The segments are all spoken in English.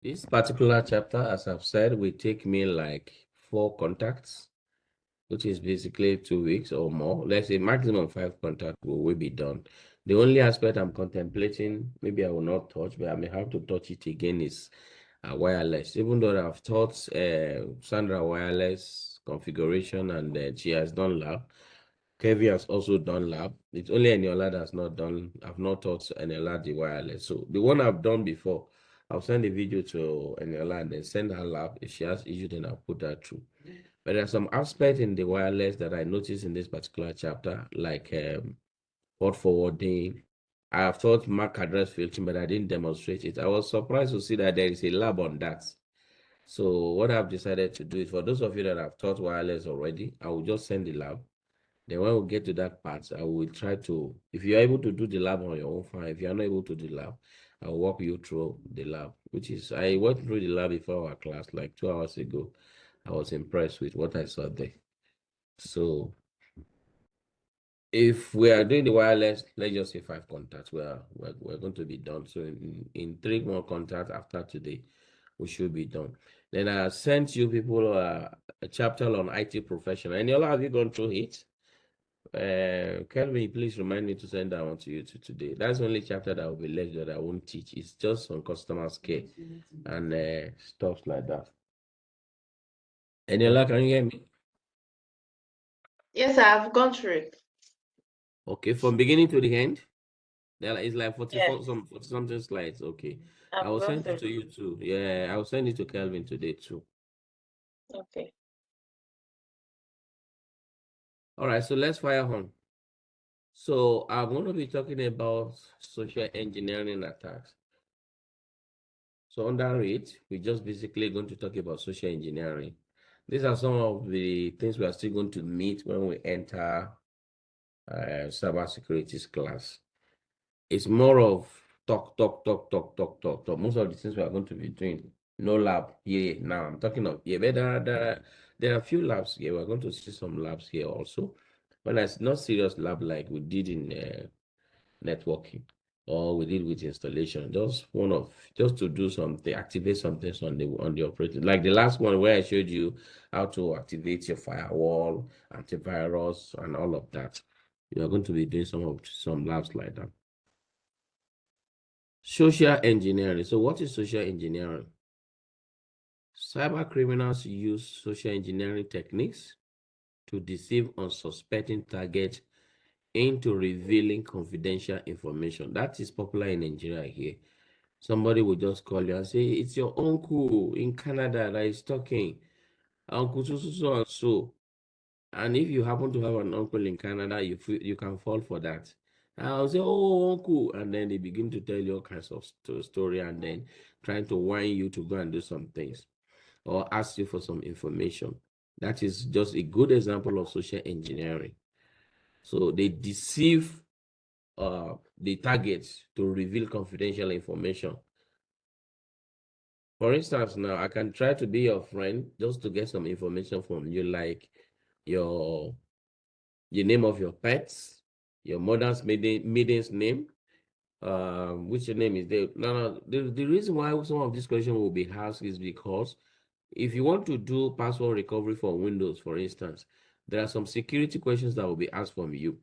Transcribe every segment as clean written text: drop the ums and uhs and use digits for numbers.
This particular chapter, as I've said, will take me like 4 contacts, which is basically 2 weeks or more. Let's say maximum 5 contacts will be done. The only aspect I'm contemplating, maybe I will not touch, but I may have to touch it again, is wireless. Even though I've taught Sandra wireless configuration and she has done lab. Kevi has also done lab. It's only Eniola that's not done. I've not taught Eniola the wireless. So the one I've done before, I'll send a video to Eniola and then send her lab. If she has issue, then I'll put that through. But there are some aspects in the wireless that I noticed in this particular chapter, like port forwarding. I have taught MAC address filtering, but I didn't demonstrate it. I was surprised to see that there is a lab on that. So what I've decided to do is, for those of you that have taught wireless already, I will just send the lab. Then when we get to that part, I will try to, if you're able to do the lab on your own, fine. If you're not able to do the lab, I'll walk you through the lab, which is, I went through the lab before our class like 2 hours ago. I was impressed with what I saw there. So if we are doing the wireless, let's just say 5 contacts, we're going to be done. So in 3 more contacts after today, we should be done. Then I sent you people a chapter on IT professional. And y'all, have you gone through it? Kelvin, please remind me to send that one to you today. That's the only chapter that will be left that I won't teach. It's just on customer care and stuff like that. Eniola, can you hear me? Yes, I've gone through it. Okay, from beginning to the end. It's like 44 Yes, 40 something slides. Okay. I I've will gone send it through to it. you too. Yeah, I will send it to Kelvin today too. Okay. All right, so let's fire on. So I'm going to be talking about social engineering attacks. So under it, we're just basically going to talk about social engineering. These are some of the things we are still going to meet when we enter cybersecurity class. It's more of talk. Most of the things we are going to be doing, no lab here now. I'm talking of here, but there are a few labs here. We're going to see some labs here also, but it's not serious lab like we did in networking or we did with installation. Just to do something, activate something on the operating. Like the last one where I showed you how to activate your firewall, antivirus, and all of that. You are going to be doing some labs like that. Social engineering. So what is social engineering? Cyber criminals use social engineering techniques to deceive unsuspecting targets into revealing confidential information. That is popular in Nigeria here. Somebody will just call you and say, it's your uncle in Canada that is talking. Uncle so and so. And if you happen to have an uncle in Canada, you can fall for that. And I'll say, oh, uncle. And then they begin to tell you all kinds of story and then trying to whine you to go and do some things or ask you for some information. That is just a good example of social engineering. So they deceive the targets to reveal confidential information. For instance, now I can try to be your friend just to get some information from you, like your the name of your pets, your mother's maiden's name, which your name is there. No, the reason why some of this question will be asked is because if you want to do password recovery for Windows, for instance, there are some security questions that will be asked from you.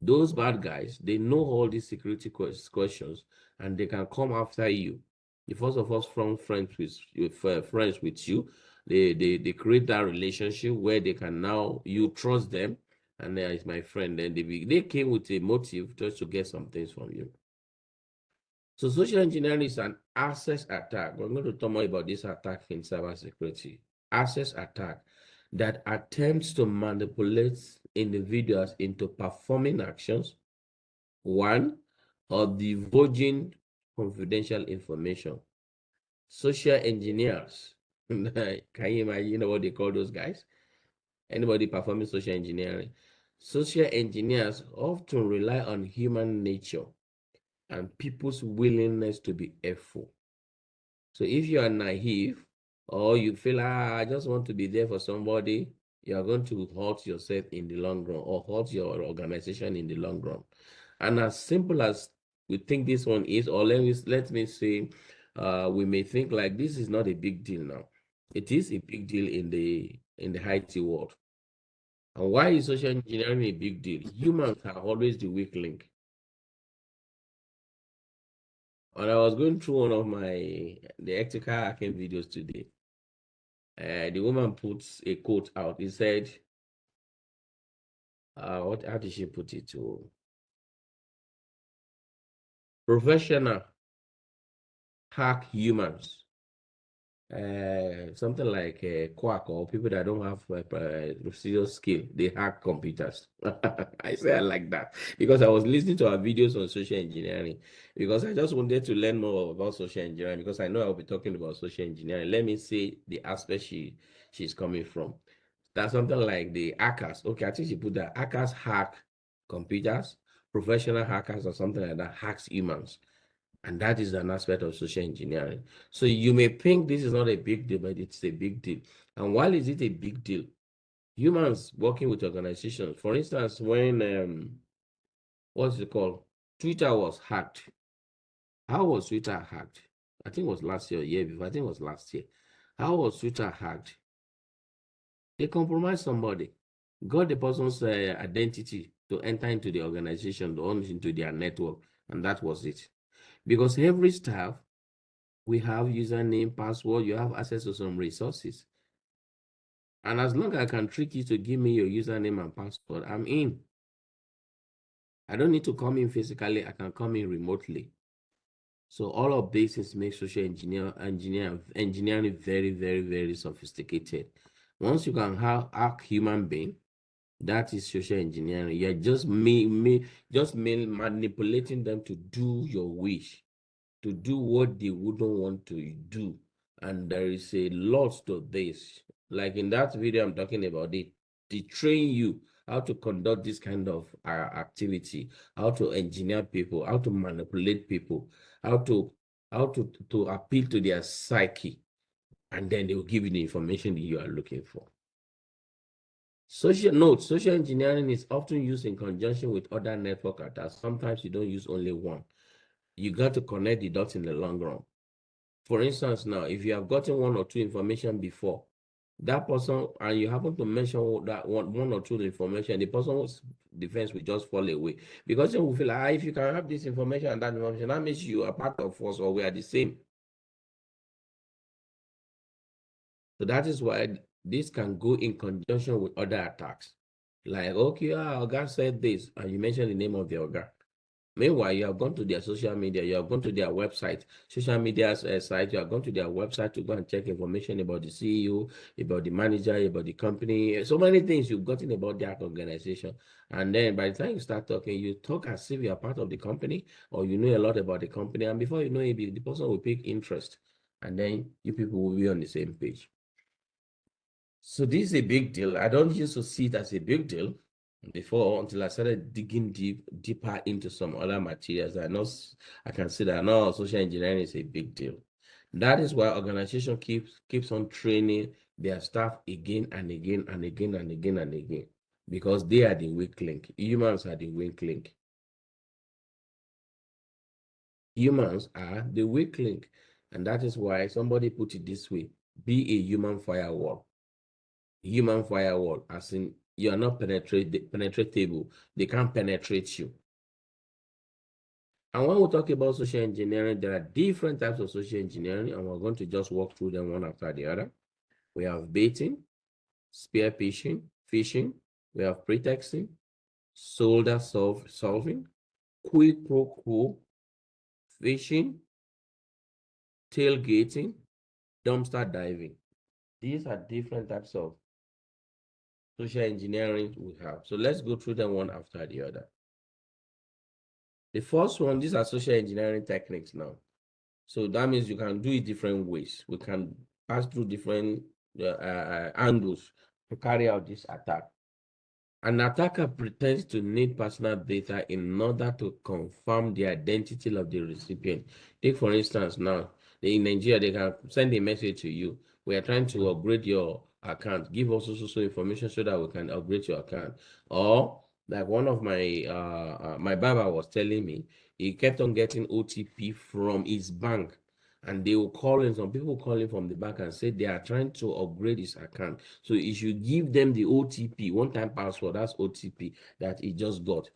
Those bad guys, they know all these security questions and they can come after you. The first of all, from friends with you, they create that relationship where they can now you trust them, and there is my friend. Then they came with a motive just to get some things from you. So social engineering is an access attack. We're going to talk more about this attack in cybersecurity. Access attack that attempts to manipulate individuals into performing actions, one, or divulging confidential information. Social engineers. Can you imagine what they call those guys? Anybody performing social engineering? Social engineers often rely on human nature and people's willingness to be helpful. So if you are naive or you feel, I just want to be there for somebody, you are going to hurt yourself in the long run or hurt your organization in the long run. And as simple as we think this one is, or let me say, we may think like this is not a big deal now. It is a big deal in the IT world. And why is social engineering a big deal? Humans are always the weak link. And I was going through one of the ethical hacking videos today. The woman puts a quote out. He said, how did she put it? To professional hack humans, something like quack or people that don't have serious skill, they hack computers. I say I like that because I was listening to our videos on social engineering because I just wanted to learn more about social engineering because I know I'll be talking about social engineering. Let me see the aspect she's coming from. That's something like the hackers. Okay, I think she put that hackers hack computers, professional hackers or something like that hacks humans. And that is an aspect of social engineering. So you may think this is not a big deal, but it's a big deal. And why is it a big deal? Humans working with organizations, for instance, when what's it called? Twitter was hacked. How was Twitter hacked? I think it was last year or year before. I think it was last year. How was Twitter hacked? They compromised somebody, got the person's identity to enter into the organization, or into their network, and that was it. Because every staff, we have username, password, you have access to some resources. And as long as I can trick you to give me your username and password, I'm in. I don't need to come in physically, I can come in remotely. So all of this is make social engineering very, very, very sophisticated. Once you can hack human being, that is social engineering. You're just manipulating them to do your wish, to do what they wouldn't want to do. And there is a lot to this. Like in that video I'm talking about, they train you how to conduct this kind of activity, how to engineer people, how to manipulate people, how to appeal to their psyche, and then they will give you the information that you are looking for. Social engineering is often used in conjunction with other network attacks. Sometimes you don't use only one. You got to connect the dots in the long run. For instance, now, if you have gotten one or two information before, that person, and you happen to mention that one or two information, the person's defense will just fall away. Because they will feel like, if you can have this information and that information, that means you are part of us or we are the same. So that is why this can go in conjunction with other attacks. Like, okay, Oga said this, and you mentioned the name of the Oga. Meanwhile, you have gone to their social media, you have gone to their website, social media site, you have gone to their website to go and check information about the CEO, about the manager, about the company, so many things you've gotten about that organization. And then by the time you start talking, you talk as if you're part of the company or you know a lot about the company. And before you know it, the person will pick interest. And then you people will be on the same page. So this is a big deal. I don't used to see it as a big deal before until I started digging deeper into some other materials. I can see that now social engineering is a big deal. That is why organization keeps on training their staff again and again and again and again and again, because they are the weak link. Humans are the weak link. Humans are the weak link. And that is why somebody put it this way: be a human firewall. Human firewall, as in you are not penetratable. They can't penetrate you. And when we talk about social engineering, there are different types of social engineering, and we're going to just walk through them one after the other. We have baiting, spear phishing, we have pretexting, solder solving, quid pro quo, phishing, tailgating, dumpster diving. These are different types of social engineering we have. So let's go through them one after the other. The first one, these are social engineering techniques now. So that means you can do it different ways. We can pass through different angles to carry out this attack. An attacker pretends to need personal data in order to confirm the identity of the recipient. Take, for instance, now, in Nigeria, they can send a message to you. We are trying to upgrade your account. Give us also information so that we can upgrade your account. Or, like one of my barber was telling me, he kept on getting OTP from his bank. And they will call in, some people call in from the back and say they are trying to upgrade his account. So you should give them the OTP, one-time password, that's OTP, that he just got.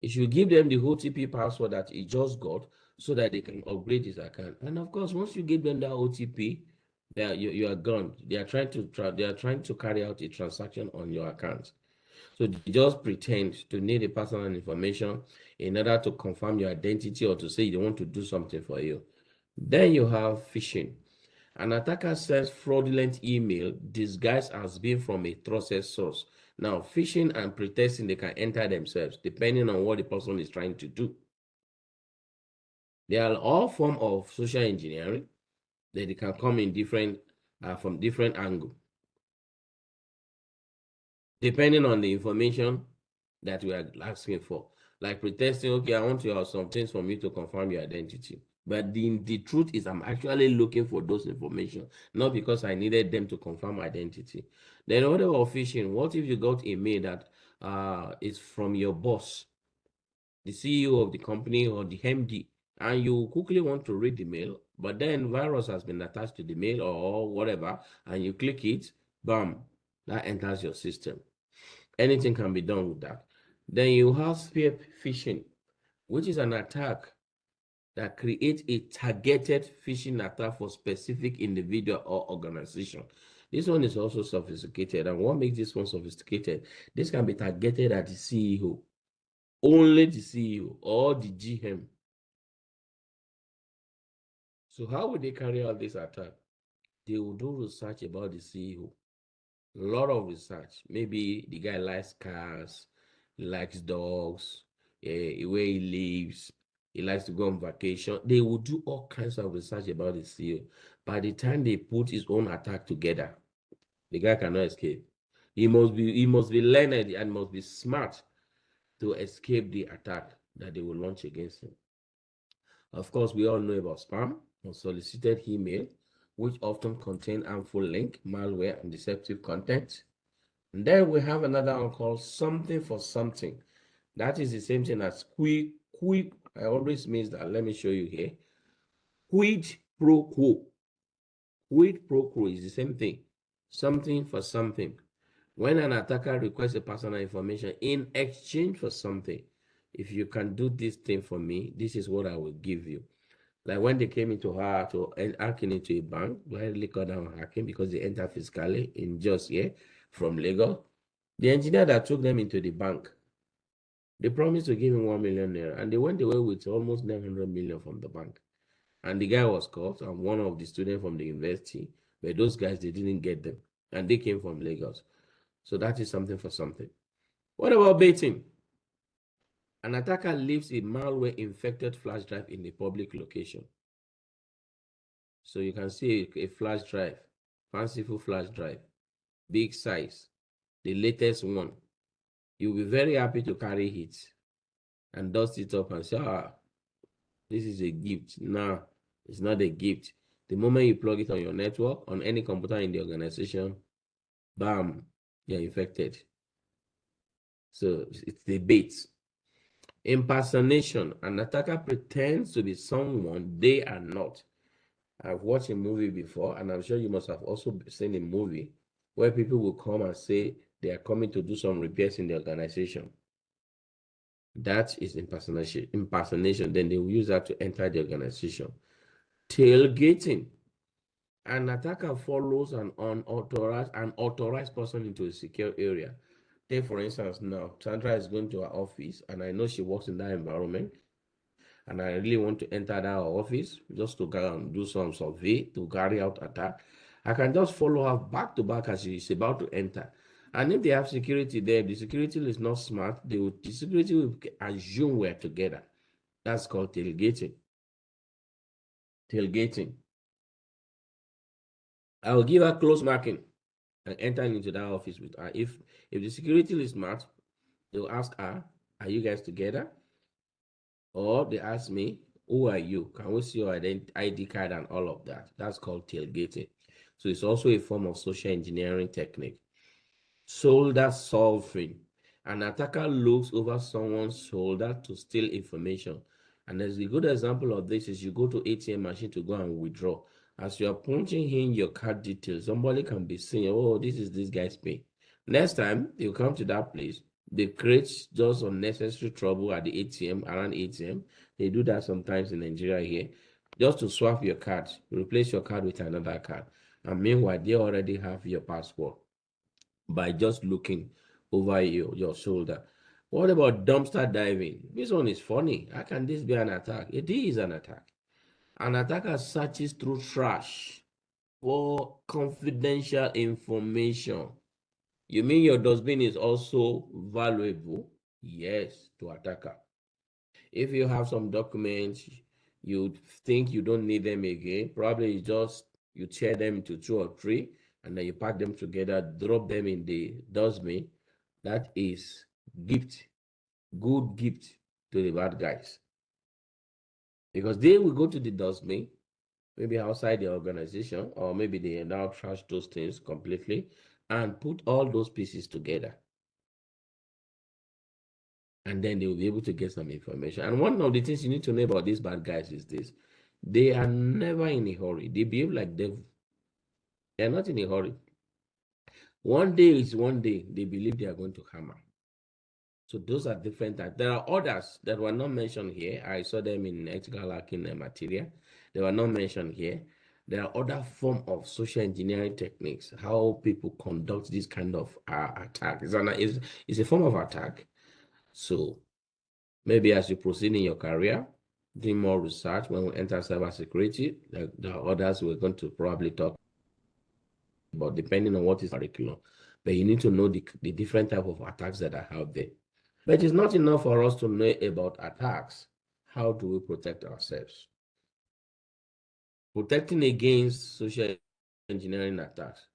You should give them the OTP password that he just got so that they can upgrade his account. And of course, once you give them that OTP, you are gone. They are trying to carry out a transaction on your account. So they just pretend to need the personal information in order to confirm your identity or to say they want to do something for you. Then you have phishing. An attacker sends fraudulent email disguised as being from a trusted source. Now, phishing and pretexting, they can enter themselves depending on what the person is trying to do. They are all form of social engineering that they can come in different from different angle, depending on the information that we are asking for. Like pretexting, okay, I want to have some things from you to confirm your identity. But the truth is I'm actually looking for those information, not because I needed them to confirm identity. Then what about phishing? What if you got a mail that is from your boss, the CEO of the company or the MD, and you quickly want to read the mail, but then virus has been attached to the mail or whatever, and you click it, bam, that enters your system. Anything can be done with that. Then you have spear phishing, which is an attack that creates a targeted phishing attack for specific individual or organization. This one is also sophisticated. And what makes this one sophisticated? This can be targeted at the CEO, only the CEO or the GM. So how would they carry out this attack? They will do research about the CEO. A lot of research. Maybe the guy likes cars, he likes dogs, where he lives, he likes to go on vacation. They will do all kinds of research about the CEO. By the time they put his own attack together, the guy cannot escape. He must be learned and must be smart to escape the attack that they will launch against him. Of course, we all know about spam, unsolicited email, which often contain harmful link, malware, and deceptive content. And then we have another one called something for something. That is the same thing as quid. I always means that. Let me show you here. Quid pro quo. Quid pro quo is the same thing. Something for something. When an attacker requests a personal information in exchange for something, if you can do this thing for me, this is what I will give you. Like when they came into hacking into a bank, widely called down hacking because they entered physically in just here from Lagos. The engineer that took them into the bank, they promised to give him 1 million naira, and they went away with almost 900 million from the bank. And the guy was caught, and one of the students from the university, but those guys, they didn't get them, and they came from Lagos. So that is something for something. What about baiting? An attacker leaves a malware-infected flash drive in a public location. So you can see a flash drive, fanciful flash drive, big size, the latest one. You'll be very happy to carry it and dust it up and say, this is a gift. No, it's not a gift. The moment you plug it on your network, on any computer in the organization, bam, you're infected. So it's the bait. Impersonation. An attacker pretends to be someone they are not. I've watched a movie before, and I'm sure you must have also seen a movie where people will come and say they are coming to do some repairs in the organization. That is impersonation. Impersonation. Then they will use that to enter the organization. Tailgating. An attacker follows an unauthorized person into a secure area. Take, for instance, now Sandra is going to her office, and I know she works in that environment, and I really want to enter that office just to go and do some survey to carry out attack. I can just follow her back to back as she is about to enter. And if they have security there, the security is not smart, the security will assume we're together. That's called tailgating. Tailgating. I will give her close marking and enter into that office with her. If the security is smart, they'll ask her, are you guys together? Or they ask me, who are you? Can we see your ID card and all of that? That's called tailgating. So it's also a form of social engineering technique. Solder solving. An attacker looks over someone's shoulder to steal information. And as a good example of this is you go to ATM machine to go and withdraw. As you are punching in your card details, somebody can be saying, oh, this is this guy's pay. Next time you come to that place, they create just unnecessary trouble at the ATM, around ATM. They do that sometimes in Nigeria here, just to swap your card, replace your card with another card. And meanwhile, they already have your password by just looking over your shoulder. What about dumpster diving? This one is funny. How can this be an attack? It is an attack. An attacker searches through trash for confidential information. You mean your dustbin is also valuable? Yes, to attacker. If you have some documents, you think you don't need them again, probably you tear them into two or three, and then you pack them together, drop them in the dustbin. That is gift, good gift to the bad guys. Because they will go to the dustbin, maybe outside the organization, or maybe they now trash those things completely and put all those pieces together. And then they will be able to get some information. And one of the things you need to know about these bad guys is this: they are never in a hurry. They behave like devil. They are not in a hurry. One day is one day. They believe they are going to hammer. So those are different types. There are others that were not mentioned here. I saw them in ethical hacking material. They were not mentioned here. There are other form of social engineering techniques, how people conduct this kind of attack. It's a form of attack. So maybe as you proceed in your career, doing more research when we enter cybersecurity, the others we're going to probably talk about, depending on what is curriculum. But you need to know the different type of attacks that are out there. But it's not enough for us to know about attacks. How do we protect ourselves? Protecting against social engineering attacks.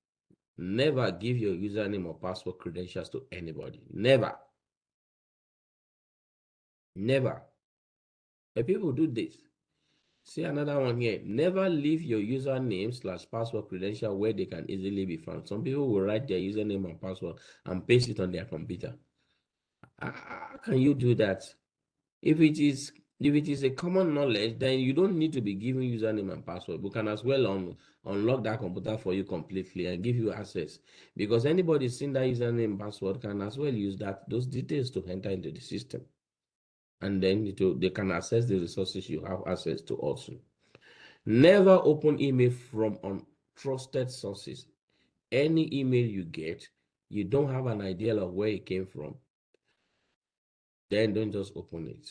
Never give your username or password credentials to anybody. Never. Never. But people do this. See another one here. Never leave your username / password credential where they can easily be found. Some people will write their username and password and paste it on their computer. How can you do that? If it is a common knowledge, then you don't need to be giving username and password. We can as well unlock that computer for you completely and give you access, because anybody seeing that username and password can as well use those details to enter into the system, and then they can access the resources you have access to also. Never open email from untrusted sources. Any email you get, you don't have an idea of where it came from, then don't just open it.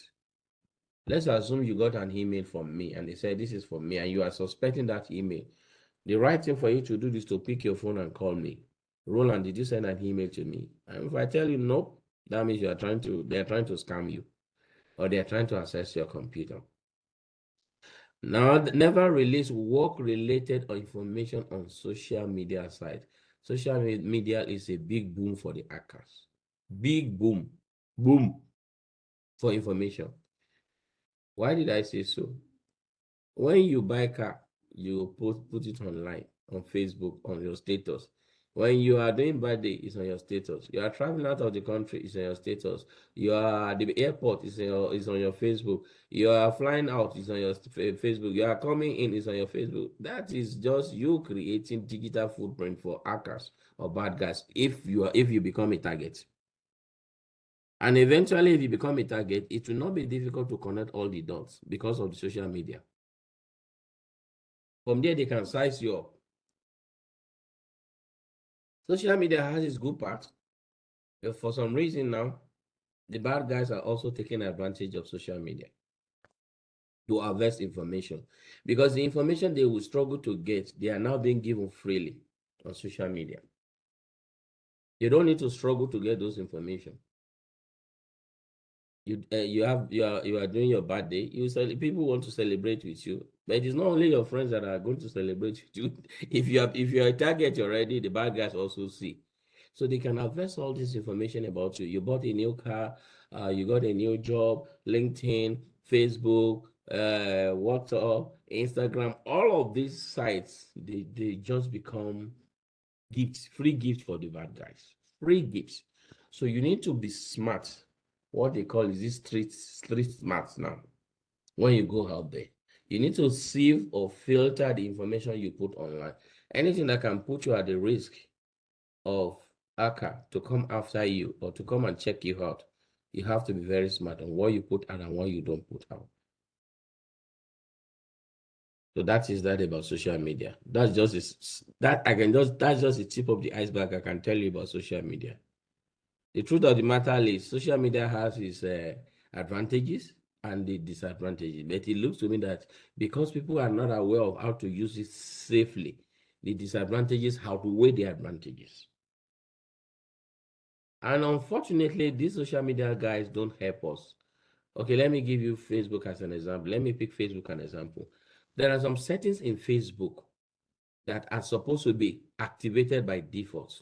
Let's assume you got an email from me and they said this is for me, and you are suspecting that email. The right thing for you to do is to pick your phone and call me. Roland, did you send an email to me? And if I tell you nope, that means they're trying to scam you, or they're trying to access your computer. Now, never release work-related information on social media sites. Social media is a big boom for the hackers. Big boom. Boom for information. Why did I say so? When you buy a car, you put it online, on Facebook, on your status. When you are doing birthday, it's on your status. You are traveling out of the country, it's on your status. You are at the airport, it's on your Facebook. You are flying out, it's on your Facebook. You are coming in, it's on your Facebook. That is just you creating digital footprint for hackers or bad guys if you become a target. And eventually, if you become a target, it will not be difficult to connect all the dots because of the social media. From there, they can size you up. Social media has its good part, but for some reason now, the bad guys are also taking advantage of social media to harvest information, because the information they will struggle to get, they are now being given freely on social media. You don't need to struggle to get those information. You are doing your birthday. People want to celebrate with you, but it is not only your friends that are going to celebrate with you. If you are a target already, the bad guys also see. So they can harvest all this information about you. You bought a new car, you got a new job, LinkedIn, Facebook, WhatsApp, Instagram, all of these sites, they just become gifts, free gifts for the bad guys. Free gifts. So you need to be smart. What they call is this street smart now. When you go out there, you need to sieve or filter the information you put online. Anything that can put you at the risk of hacker to come after you or to come and check you out, you have to be very smart on what you put out and what you don't put out. So that is that about social media. That's just that's just the tip of the iceberg I can tell you about social media. The truth of the matter is social media has its advantages and the disadvantages. But it looks to me that because people are not aware of how to use it safely, the disadvantages outweigh the advantages. And unfortunately, these social media guys don't help us. Okay, let me give you Facebook as an example. Let me pick Facebook as an example. There are some settings in Facebook that are supposed to be activated by default.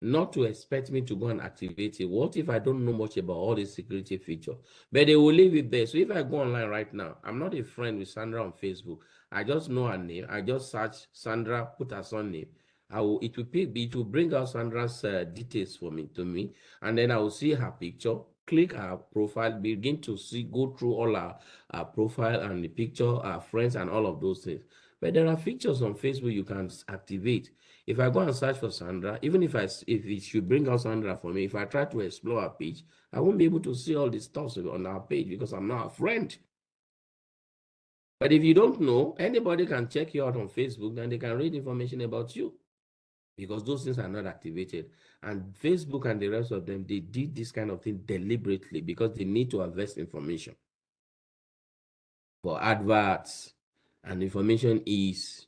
Not to expect me to go and activate it. What if I don't know much about all these security features? But they will leave it there. So if I go online right now, I'm not a friend with Sandra on Facebook. I just know her name. I just search Sandra, put her son name. It will bring out Sandra's details for me to me, and then I will see her picture, click her profile, begin to see, go through all her profile and the picture, her friends, and all of those things. But there are features on Facebook you can activate. If I go and search for Sandra, even if it should bring out Sandra for me, if I try to explore her page, I won't be able to see all the stuff on our page because I'm not a friend. But if you don't know, anybody can check you out on Facebook and they can read information about you because those things are not activated. And Facebook and the rest of them, they did this kind of thing deliberately because they need to harvest information for adverts, and information is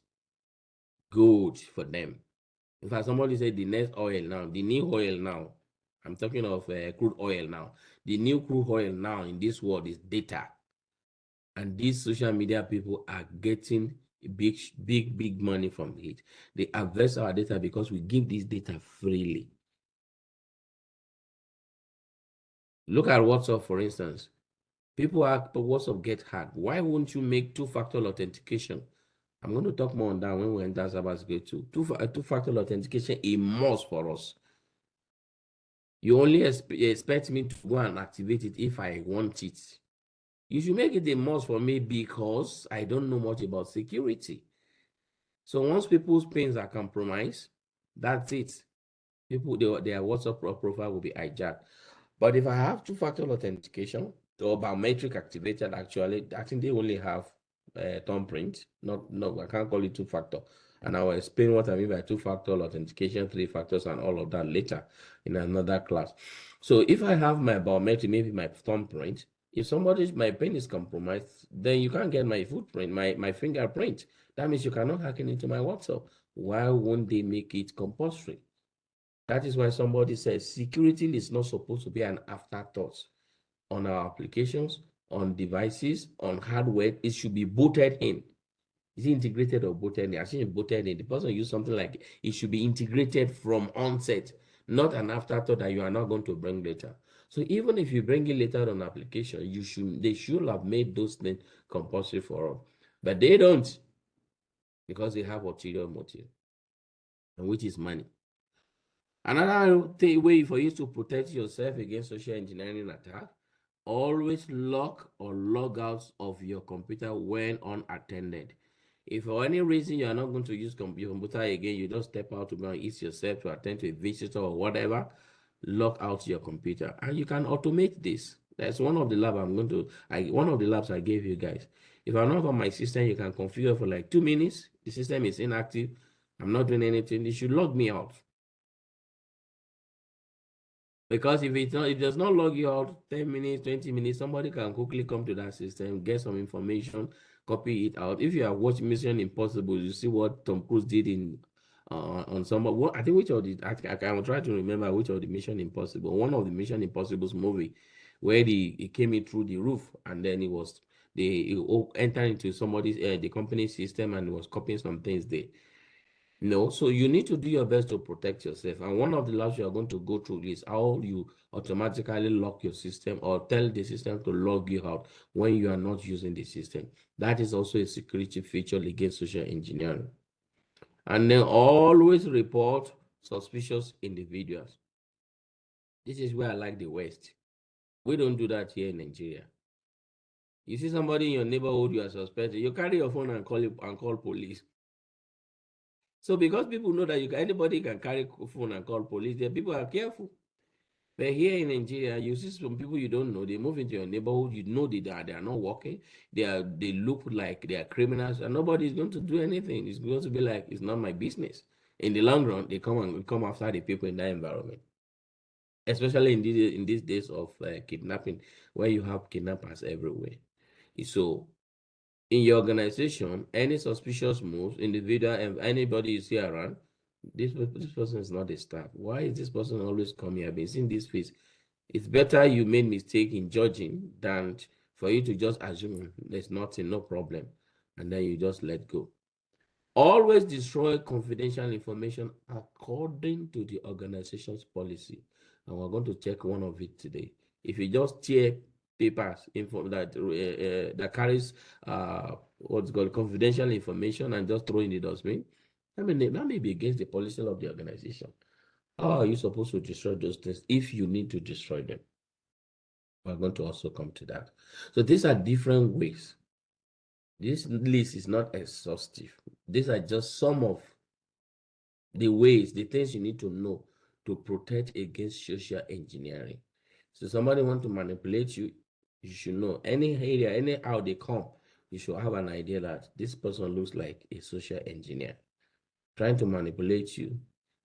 good for them. In fact, somebody said the next oil now, the new oil now, I'm talking of crude oil now. The new crude oil now in this world is data. And these social media people are getting big money from it. They harvest our data because we give this data freely. Look at WhatsApp, for instance. People ask, but WhatsApp get hacked. Why won't you make two-factor authentication? I'm going to talk more on that when we enter cybersecurity too. Two-factor authentication a must for us. You only expect me to go and activate it if I want it. You should make it a must for me because I don't know much about security. So once people's pins are compromised, that's it. Their WhatsApp profile will be hijacked. But if I have two-factor authentication or biometric activated, actually, I think they only have thumbprint. No, I can't call it two-factor. And I will explain what I mean by two-factor authentication, three factors, and all of that later in another class. So if I have my biometric, maybe my thumbprint, if my pen is compromised, then you can't get my footprint, my fingerprint. That means you cannot hack into my WhatsApp. Why won't they make it compulsory? That is why somebody says security is not supposed to be an afterthought on our applications, on devices, on hardware. It should be booted in. Is it integrated or booted in? I think booted in. The person use something like it should be integrated from onset, not an afterthought that you are not going to bring later. So even if you bring it later on application, they should have made those things compulsory for all. But they don't because they have ulterior motive, and which is money. Another way for you to protect yourself against social engineering attack, always lock or log out of your computer when unattended. If for any reason you are not going to use your computer again, you just step out to go and ease yourself to attend to a visitor or whatever, lock out your computer. And you can automate this. That's one of the one of the labs I gave you guys. If I'm not on my system, you can configure for like 2 minutes. The system is inactive. I'm not doing anything. It should log me out. Because if it does not log you out 10 minutes, 20 minutes, somebody can quickly come to that system, get some information, copy it out. If you have watched Mission Impossible, you see what Tom Cruise did in on some what I think which of the I will try to remember which of the Mission Impossible, one of the Mission Impossible's movie where he came in through the roof and then he entered into somebody's the company's system and was copying some things there. No, so you need to do your best to protect yourself. And one of the labs you are going to go through is how you automatically lock your system or tell the system to log you out when you are not using the system. That is also a security feature against social engineering. And then always report suspicious individuals. This is where I like the West. We don't do that here in Nigeria. You see somebody in your neighborhood you are suspected, you carry your phone and call police. So because people know that anybody can carry phone and call police, the people are careful. But here in Nigeria, you see some people you don't know. They move into your neighborhood. You know they are not working. They look like they are criminals, and nobody is going to do anything. It's going to be like it's not my business. In the long run, they come after the people in that environment, especially in these days of kidnapping, where you have kidnappers everywhere. So in your organization, any suspicious moves, individual and anybody you see around, this person is not a staff. Why is this person always coming? I've been seeing this face. It's better you made mistake in judging than for you to just assume there's nothing, no problem, and then you just let go. Always destroy confidential information according to the organization's policy. And we're going to check one of it today. If you just tear papers info that carries what's called confidential information and just throw in the dustbin, that may be against the policy of the organization. How are you supposed to destroy those things if you need to destroy them? We're going to also come to that. So these are different ways. This list is not exhaustive. These are just some of the ways, the things you need to know to protect against social engineering. So somebody want to manipulate you, you should know any area, any how they come, you should have an idea that this person looks like a social engineer trying to manipulate you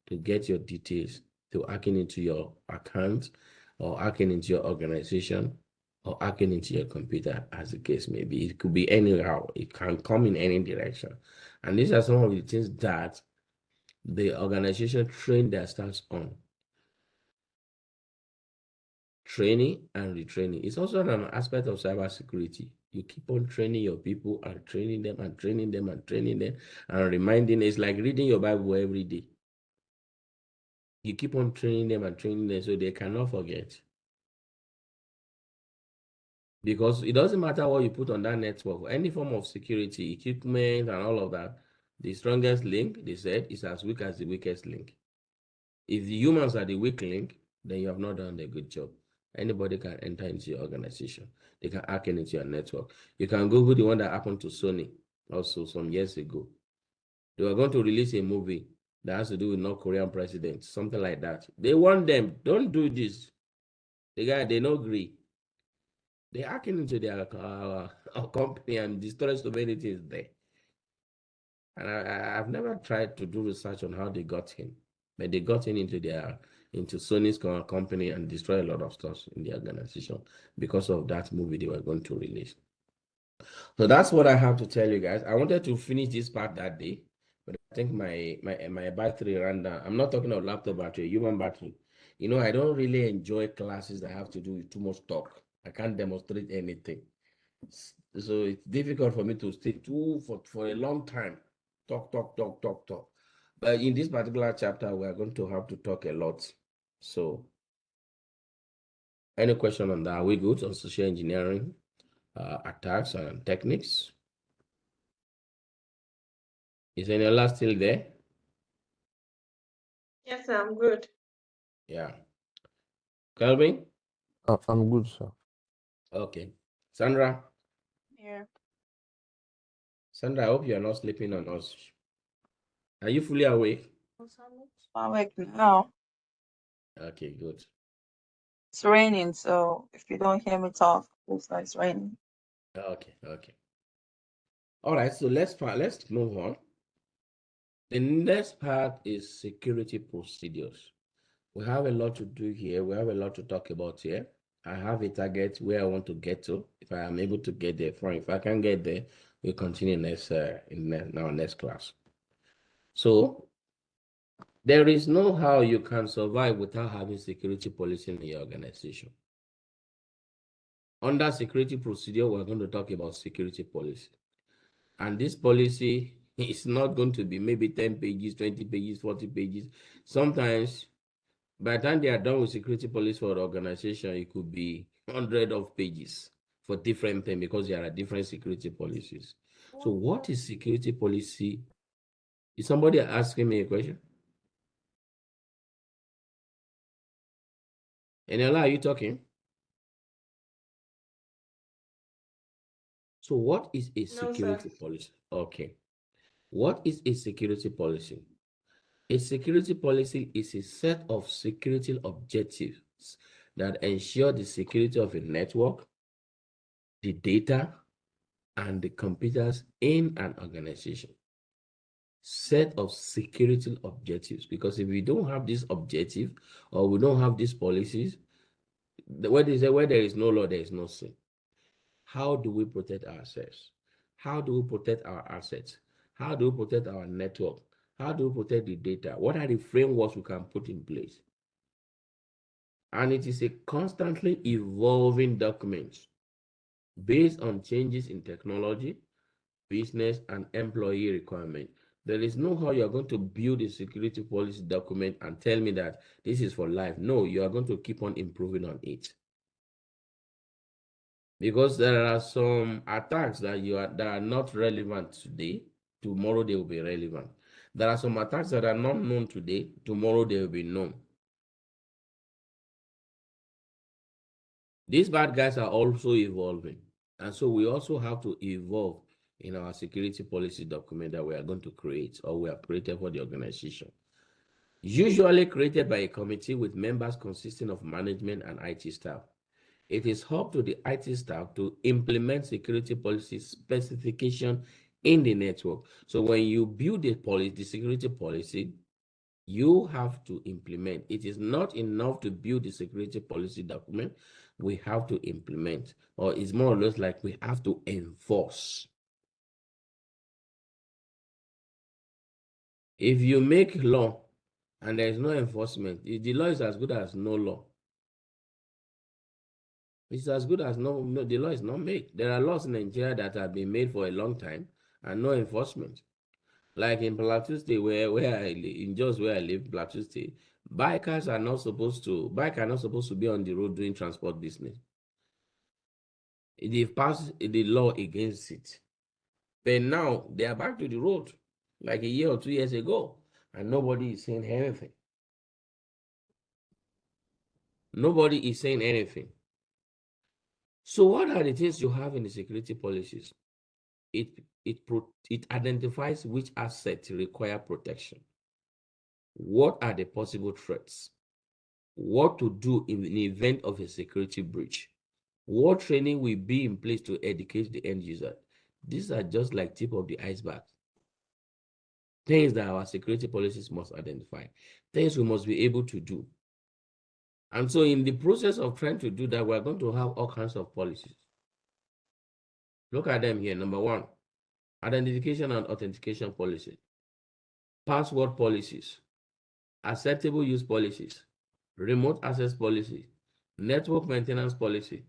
to get your details, to hacking into your account or hacking into your organization or hacking into your computer, as the case may be. It could be anyhow. It can come in any direction. And these are some of the things that the organization train their staffs on. Training and retraining. It's also an aspect of cybersecurity. You keep on training your people and training them and training them and training them and reminding. It's like reading your Bible every day. You keep on training them and training them so they cannot forget. Because it doesn't matter what you put on that network, any form of security, equipment, and all of that, the strongest link, they said, is as weak as the weakest link. If the humans are the weak link, then you have not done a good job. Anybody can enter into your organization. They can hack into your network. You can Google the one that happened to Sony also some years ago. They were going to release a movie that has to do with North Korean president, something like that. They warned them, don't do this. The guy, they no agree. They hacking into their company and destroy so many things there. And I've never tried to do research on how they got him, but they got in into Sony's company and destroy a lot of stuff in the organization because of that movie they were going to release. So that's what I have to tell you guys. I wanted to finish this part that day, but I think my battery ran down. I'm not talking about laptop battery, human battery. You know, I don't really enjoy classes that have to do with too much talk. I can't demonstrate anything. So it's difficult for me to stay for a long time. Talk. But in this particular chapter, we are going to have to talk a lot. So any question on that? Are we good on social engineering, attacks and techniques? Is Eniola still there? Yes, I'm good. Yeah. Calvin? I'm good, sir. Okay. Sandra? Yeah. Sandra, I hope you are not sleeping on us. Are you fully awake? I'm awake now. Okay, good. It's raining, so if you don't hear me talk, it's like it's raining. Okay. All right, so let's move on. The next part is security procedures. We have a lot to do here. We have a lot to talk about here. I have a target where I want to get to. If I am able to get there, fine. If I can get there, we'll continue in our next class. So there is no how you can survive without having security policy in your organization. Under security procedure, we're going to talk about security policy. And this policy is not going to be maybe 10 pages, 20 pages, 40 pages. Sometimes by the time they are done with security policy for the organization, it could be 100 of pages for different things because there are different security policies. So what is security policy? Is somebody asking me a question? Eniola, are you talking? So what is a No, sir. security policy? Okay. What is a security policy? A security policy is a set of security objectives that ensure the security of a network, the data, and the computers in an organization. Set of security objectives, because if we don't have this objective or we don't have these policies, where there is no law, there is no sin. How do we protect ourselves? How do we protect our assets? How do we protect our network? How do we protect the data? What are the frameworks we can put in place? And it is a constantly evolving document based on changes in technology, business, and employee requirement. There is no how you are going to build a security policy document and tell me that this is for life. No, you are going to keep on improving on it. Because there are some attacks that are not relevant today, tomorrow they will be relevant. There are some attacks that are not known today, tomorrow they will be known. These bad guys are also evolving. And so we also have to evolve in our security policy document that we are going to create or we have created for the organization. Usually created by a committee with members consisting of management and IT staff. It is up to the IT staff to implement security policy specification in the network. So when you build the security policy, you have to implement. It is not enough to build the security policy document. We have to implement, or it's more or less like we have to enforce. If you make law and there is no enforcement, the law is as good as no law. It's as good as no, the law is not made. There are laws in Nigeria that have been made for a long time and no enforcement. Like in Plateau State, where I live, in just where I live, Plateau State, bikes are not supposed to be on the road doing transport business. They've passed the law against it. But now they are back to the road like a year or 2 years ago, and nobody is saying anything. Nobody is saying anything. So what are the things you have in the security policies? It identifies which assets require protection. What are the possible threats? What to do in the event of a security breach? What training will be in place to educate the end user? These are just like tip of the iceberg. Things that our security policies must identify. Things we must be able to do. And so in the process of trying to do that, we're going to have all kinds of policies. Look at them here. Number one, identification and authentication policy, password policies, acceptable use policies, remote access policy, network maintenance policy,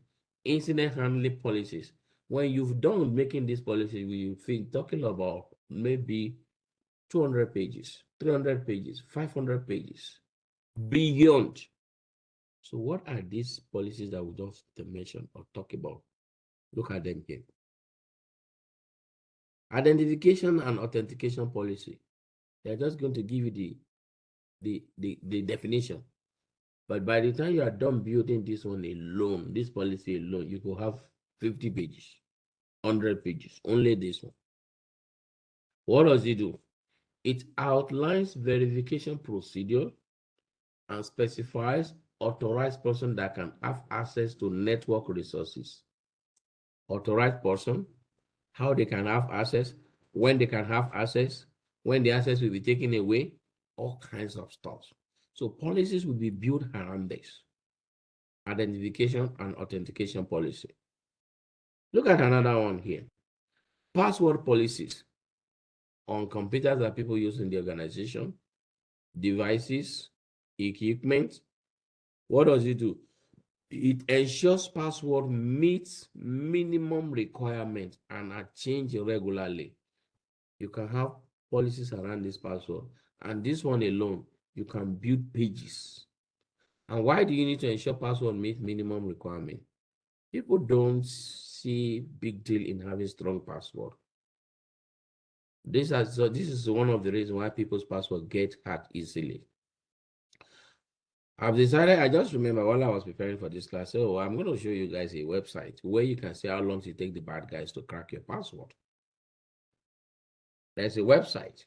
incident handling policies. When you've done making these policies, we think talking about maybe 200 pages, 300 pages, 500 pages, beyond. So what are these policies that we just mention or talk about? Look at them here. Identification and authentication policy. They're just going to give you the definition. But by the time you are done building this one alone, this policy alone, you will have 50 pages, 100 pages, only this one. What does it do? It outlines verification procedure and specifies authorized person that can have access to network resources. Authorized person, how they can have access, when they can have access, when the access will be taken away, all kinds of stuff. So policies will be built around this. Identification and authentication policy. Look at another one here. Password policies on computers that people use in the organization, devices, equipment. What does it do? It ensures password meets minimum requirements and are changed regularly. You can have policies around this password, and this one alone, you can build pages. And why do you need to ensure password meets minimum requirement? People don't see big deal in having strong password. This is one of the reasons why people's password get hacked easily. I've decided, I just remember while I was preparing for this class, so I'm going to show you guys a website where you can see how long it take the bad guys to crack your password. There's a website.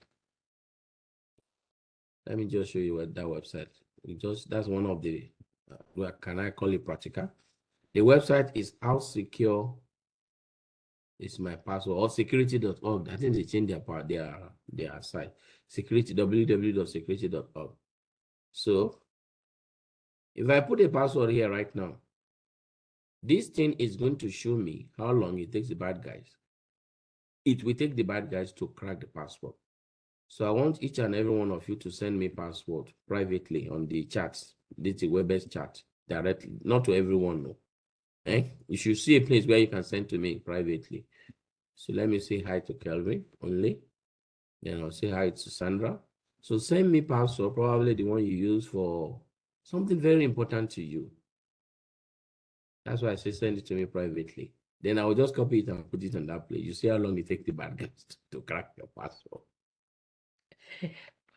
Let me just show you what that website. That's one of the, can I call it practical? The website is how secure is my password or security.org. I think they changed their site. Security, www.security.org. So if I put a password here right now, this thing is going to show me how long it takes the bad guys. It will take the bad guys to crack the password. So I want each and every one of you to send me password privately on the chats. This is WebEx chat directly, not to everyone. No. You should see a place where you can send to me privately. So let me say hi to Kelvin only. Then I'll say hi to Sandra. So send me password, probably the one you use for something very important to you. That's why I say send it to me privately. Then I will just copy it and put it on that place. You see how long it takes the bad guys to crack your password.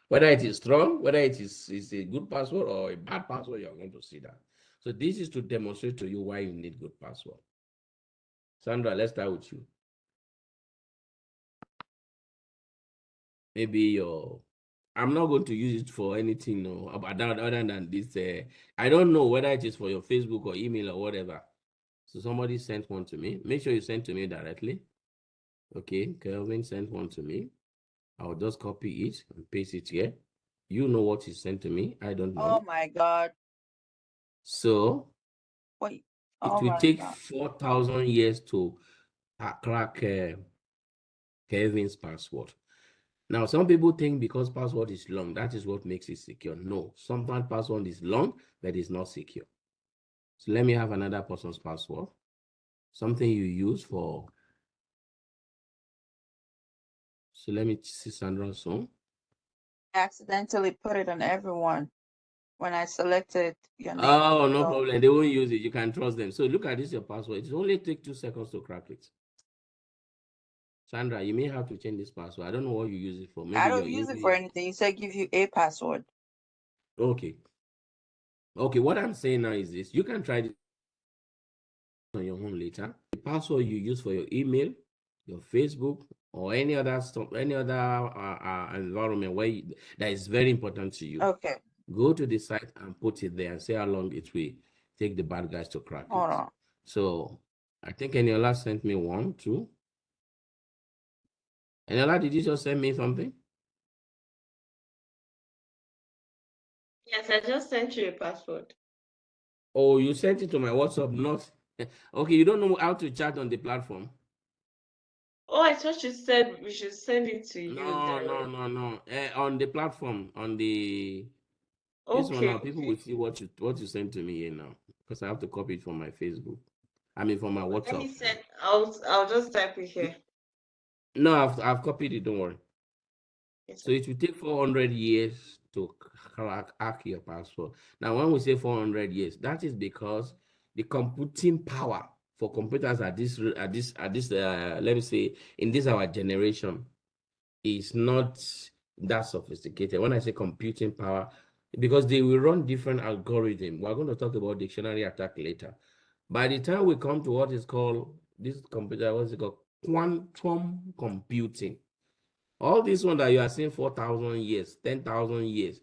Whether it is strong, whether it is a good password or a bad password, you're going to see that. So this is to demonstrate to you why you need good password. Sandra, let's start with you. Maybe I'm not going to use it for anything no, other than this. I don't know whether it is for your Facebook or email or whatever. So somebody sent one to me. Make sure you send to me directly. Okay, Kelvin sent one to me. I'll just copy it and paste it here. You know what he sent to me. I don't know. Oh my God. So Wait. it Oh will my take God. 4,000 years to crack Kelvin's password. Now, some people think because password is long, that is what makes it secure. No, sometimes password is long, but it's not secure. So let me have another person's password. Something you use for. So let me see Sandra's song. I accidentally put it on everyone when I selected your name. Oh, no So problem. They won't use it. You can trust them. So look at this, your password. It only takes 2 seconds to crack it. Sandra, you may have to change this password. I don't know what you use it for. I Maybe your don't use it for email. anything. You said give you a password. Okay. Okay, what I'm saying now is this. You can try this on your own later. The password you use for your email, your Facebook, or any other stuff, any other environment that is very important to you. Okay. Go to the site and put it there and see how long it will take the bad guys to crack Hold it. on. So I think Eniola sent me one, two. Eniola, did you just send me something? Yes, I just sent you a password. Oh, you sent it to my WhatsApp, not okay. You don't know how to chat on the platform. Oh, I thought you said we should send it to you No, no, direct. no, no. On the platform, on the this one Okay, now, people will okay. see what you sent to me here now because I have to copy it from my Facebook. I mean, from my Let WhatsApp. me send. I'll just type it here. No, I've copied it. Don't worry. Yes, So sir. it will take 400 years to hack your password. Now, when we say 400 years, that is because the computing power for computers let me say, in this our generation, is not that sophisticated. When I say computing power, because they will run different algorithm. We're going to talk about dictionary attack later. By the time we come to what is called this computer, what's it called? Quantum computing. All this one that you are seeing 4,000 years, 10,000 years,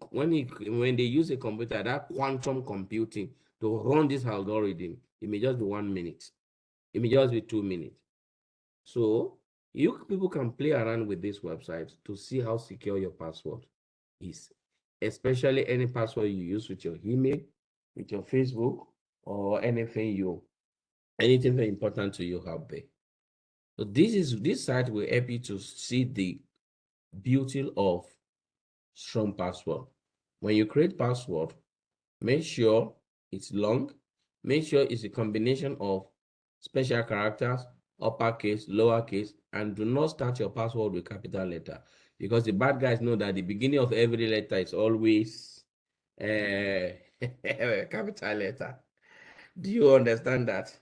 when they use a computer, that quantum computing to run this algorithm, it may just be 1 minute. It may just be 2 minutes. So you people can play around with this website to see how secure your password is, especially any password you use with your email, with your Facebook, or anything very important to you out there. So this site will help you to see the beauty of strong password. When you create password, make sure it's long. Make sure it's a combination of special characters, uppercase, lowercase, and do not start your password with capital letter because the bad guys know that the beginning of every letter is always capital letter. Do you understand that?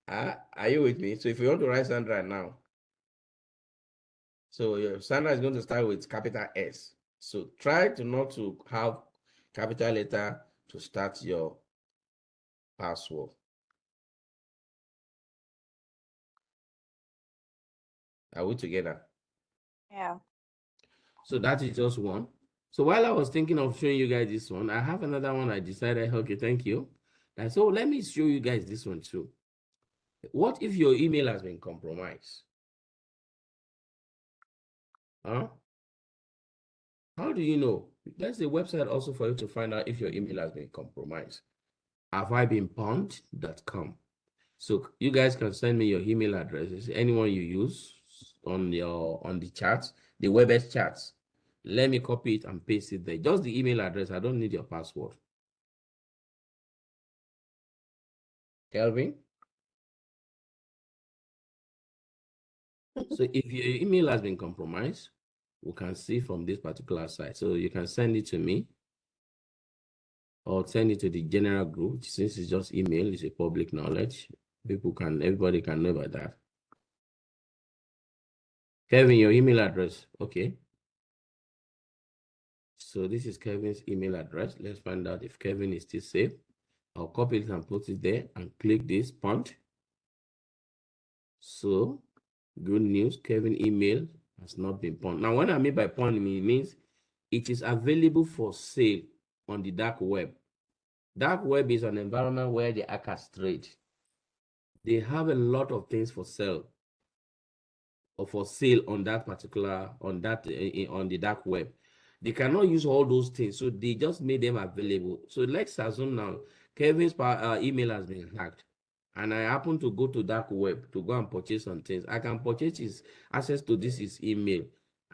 Are you with me? So if you want to write Sandra now, so Sandra is going to start with capital S. So try to not to have capital letter to start your password. Are we together? Yeah. So that is just one. So while I was thinking of showing you guys this one, I have another one I decided, okay, thank you. And so let me show you guys this one too. What if your email has been compromised? Huh? How do you know? There's a website also for you to find out if your email has been compromised. Haveibeenpwned.com. So you guys can send me your email addresses, anyone you use on the chats, the WebEx chats. Let me copy it and paste it there. Just the email address. I don't need your password. Kelvin? So if your email has been compromised, we can see from this particular site. So you can send it to me or send it to the general group. Since it's just email, it's a public knowledge. Everybody can know about that. Kevin, your email address. Okay. So this is Kevin's email address. Let's find out if Kevin is still safe. I'll copy it and put it there and click this punt. So good news, Kevin email has not been punned. Now, what I mean by punned, it means it is available for sale on the dark web. Dark web is an environment where the hackers trade. They have a lot of things for sale or for sale on that particular, on the dark web. They cannot use all those things, so they just made them available. So let's assume now Kevin's email has been hacked, and I happen to go to dark web to go and purchase some things. I can purchase his access to his email,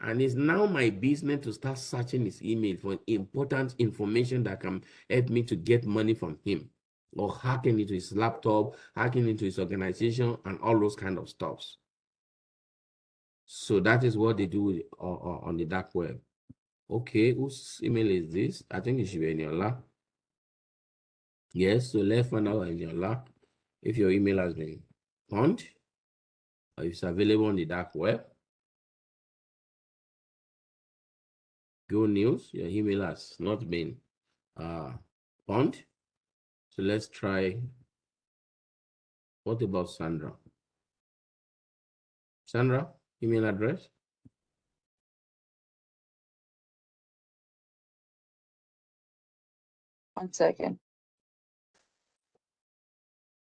and it's now my business to start searching his email for important information that can help me to get money from him, or hacking into his laptop, hacking into his organization, and all those kind of stuffs. So that is what they do on the dark web. Okay, whose email is this? I think it should be Eniola. Yes, so let's find out Eniola if your email has been found or if it's available on the dark web. Good news, your email has not been found. So let's try. What about Sandra? Sandra, email address? One second.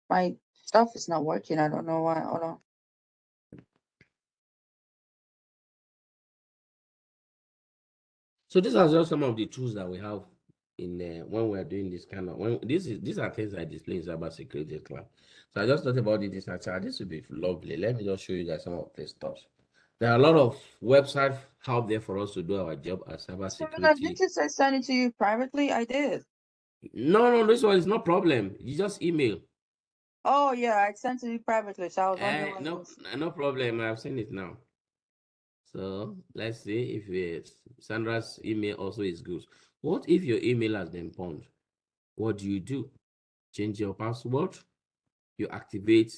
My stuff is not working. I don't know why. Hold on. So these are just some of the tools that we have in when we're doing this kind of these are things I display in cybersecurity class. So I just thought about it. This would be lovely. Let me just show you guys some of these stuff. There are a lot of websites out there for us to do our job as cybersecurity. Did you say send it to you privately? I did. No, this one is no problem. You just email. Oh yeah, I sent it to you privately. So I was wondering why No problem. I've seen it now. So let's see if Sandra's email also is good. What if your email has been pawned? What do? Change your password. You activate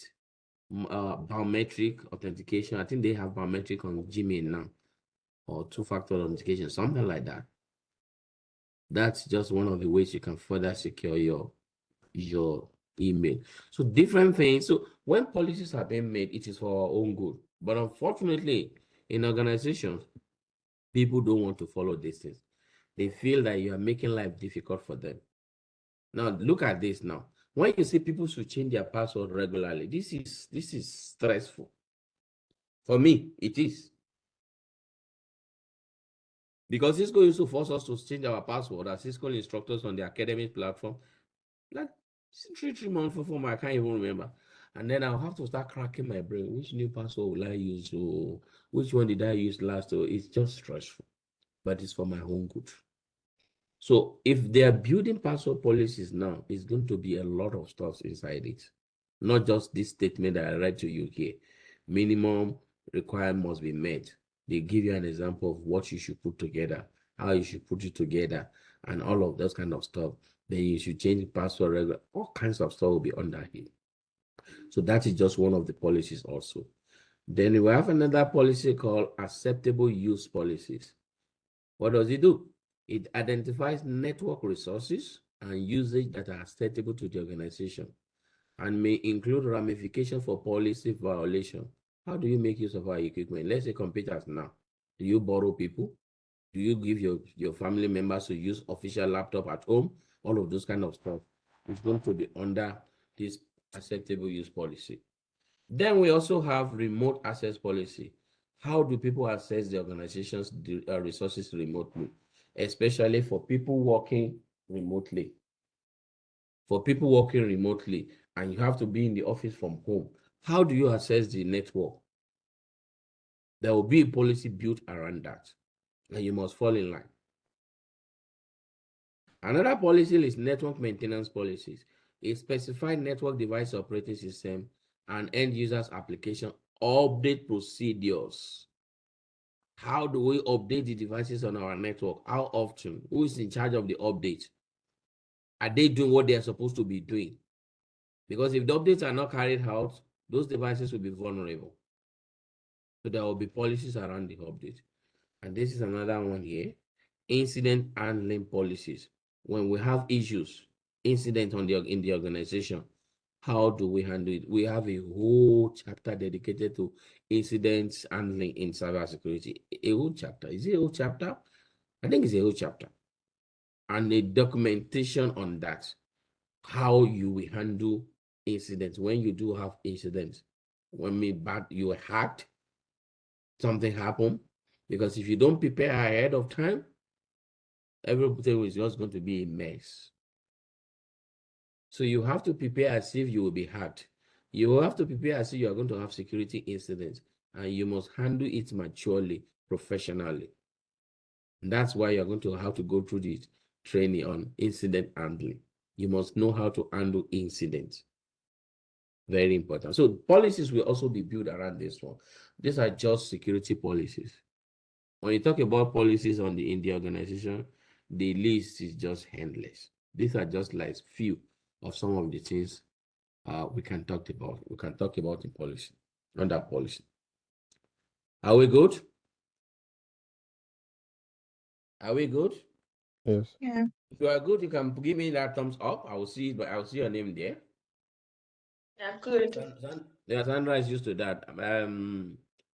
biometric authentication. I think they have biometric on Gmail now, or two-factor authentication, something like that. That's just one of the ways you can further secure your email. So different things. So when policies are being made, it is for our own good. But unfortunately, in organizations, people don't want to follow these things. They feel that you are making life difficult for them. Now look at this now. When you see people should change their password regularly, this is stressful. For me, it is. Because Cisco used to force us to change our password as Cisco instructors on the academic platform. Like 3 months, 4 months, I can't even remember. And then I'll have to start cracking my brain. Which new password will I use? Or which one did I use last? So it's just stressful, but it's for my own good. So if they are building password policies now, it's going to be a lot of stuff inside it. Not just this statement that I read to you here. Minimum requirement must be met. They give you an example of what you should put together, how you should put it together, and all of those kind of stuff. Then you should change password regular. All kinds of stuff will be under here. So that is just one of the policies also. Then we have another policy called acceptable use policies. What does it do? It identifies network resources and usage that are acceptable to the organization and may include ramifications for policy violation. How do you make use of our equipment? Let's say computers now. Do you borrow people? Do you give your family members to use official laptop at home? All of those kind of stuff is going to be under this acceptable use policy. Then we also have remote access policy. How do people access the organization's resources remotely, especially for people working remotely? For people working remotely and you have to be in the office from home, how do you access the network? There will be a policy built around that, and you must fall in line. Another policy is network maintenance policies. It specifies network device operating system and end users application update procedures. How do we update the devices on our network? How often? Who is in charge of the update? Are they doing what they are supposed to be doing? Because if the updates are not carried out, those devices will be vulnerable. So there will be policies around the update. And this is another one here. Incident handling policies. When we have issues, incident in the organization, how do we handle it? We have a whole chapter dedicated to incidents handling in cybersecurity. A whole chapter. Is it a whole chapter? I think it's a whole chapter. And a documentation on that. How you will handle incidents when you do have incidents. When you were hacked, something happened. Because if you don't prepare ahead of time, everything is just going to be a mess. So you have to prepare as if you will be hacked. You have to prepare as if you are going to have security incidents, and you must handle it maturely, professionally. And that's why you're going to have to go through this training on incident handling. You must know how to handle incidents. Very important. So policies will also be built around this one. These are just security policies. When you talk about policies in the organization, the list is just endless. These are just like few of some of the things we can talk about. We can talk about in policy, under policy. Are we good? Are we good? Yes. Yeah. If you are good, you can give me that thumbs up. I will see it, but I will see your name there. Yeah, good. Yeah, Sandra is used to that.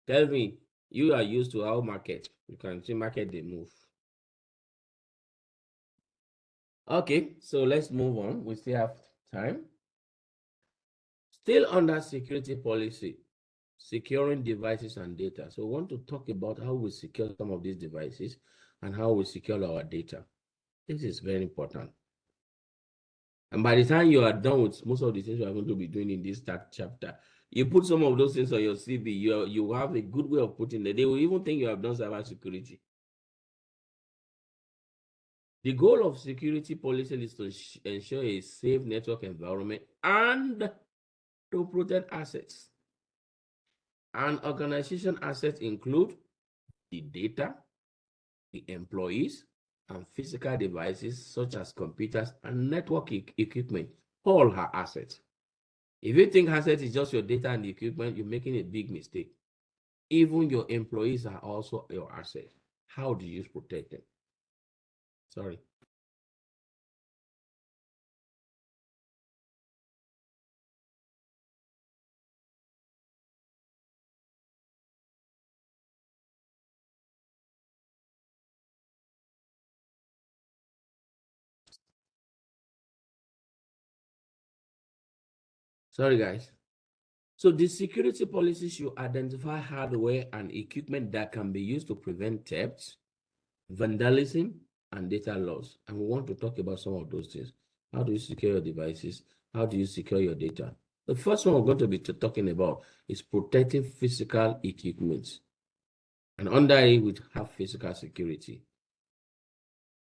Tell me, you are used to how market. You can see market they move. Okay, so let's move on. We still have time. Still under security policy, securing devices and data. So we want to talk about how we secure some of these devices and how we secure our data. This is very important. And by the time you are done with most of the things you are going to be doing in this chapter, you put some of those things on your CV, you have a good way of putting it. They will even think you have done cybersecurity. The goal of security policy is to ensure a safe network environment and to protect assets. And organization assets include the data, the employees, and physical devices such as computers and network equipment. All are assets. If you think asset is just your data and the equipment, you're making a big mistake. Even your employees are also your asset. How do you protect them? Sorry. Sorry, guys. So the security policy should identify hardware and equipment that can be used to prevent theft, vandalism, and data loss. And we want to talk about some of those things. How do you secure your devices? How do you secure your data? The first one we're going to be talking about is protecting physical equipment. And under it, we have physical security.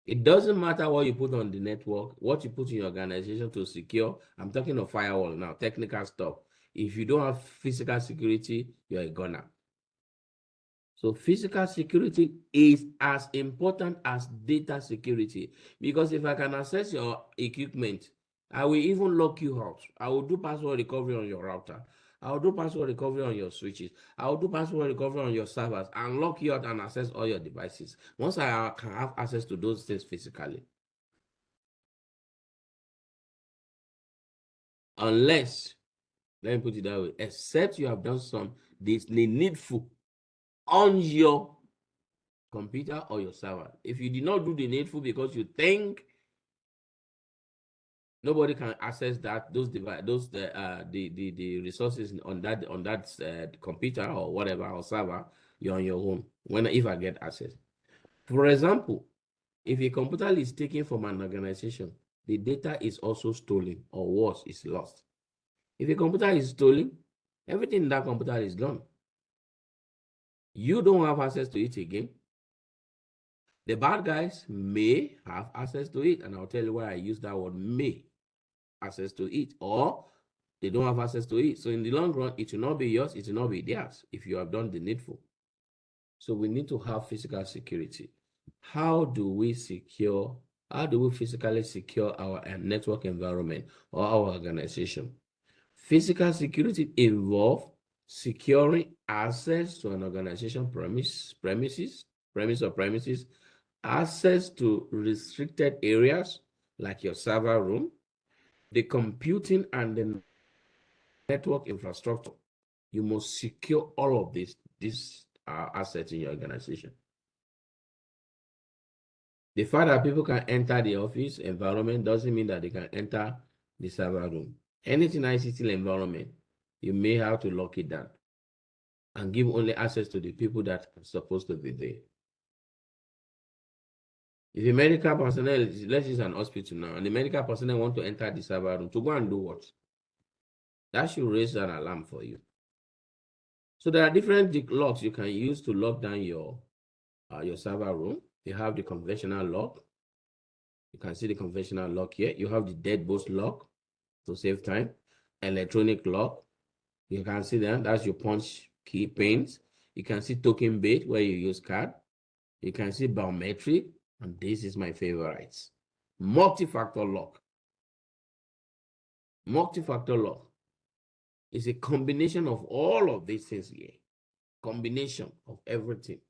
It doesn't matter what you put on the network, what you put in your organization to secure. I'm talking of firewall now, technical stuff. If you don't have physical security, you're a gunner. So physical security is as important as data security, because if I can access your equipment, I will even lock you out. I will do password recovery on your router. I'll do password recovery on your switches. I'll do password recovery on your servers and lock you out and access all your devices. Once I can have access to those things physically. Unless, let me put it that way, except you have done some the needful on your computer or your server. If you did not do the needful because you think nobody can access those the resources on that computer or whatever or server, you're on your own. If I get access, for example, if a computer is taken from an organization, the data is also stolen or worse, is lost. If a computer is stolen, everything in that computer is gone. You don't have access to it again. The bad guys may have access to it, and I'll tell you why I use that word may access to it, or they don't have access to it. So in the long run, it will not be yours, it will not be theirs if you have done the needful. So we need to have physical security. How do we physically secure our network environment or our organization? Physical security involves securing access to an organization premises, access to restricted areas like your server room, the computing and the network infrastructure. You must secure all of these assets in your organization. The fact that people can enter the office environment doesn't mean that they can enter the server room. Anything ICT environment, you may have to lock it down and give only access to the people that are supposed to be there. If a medical personnel, let's use an hospital now, and the medical personnel want to enter the server room to go and do what? That should raise an alarm for you. So there are different locks you can use to lock down your server room. You have the conventional lock. You can see the conventional lock here. You have the deadbolt lock to save time. Electronic lock. You can see that. That's your punch key pins. You can see token bait where you use card. You can see biometric. And this is my favorite. Multi-factor lock. Multi-factor lock is a combination of all of these things here. Combination of everything.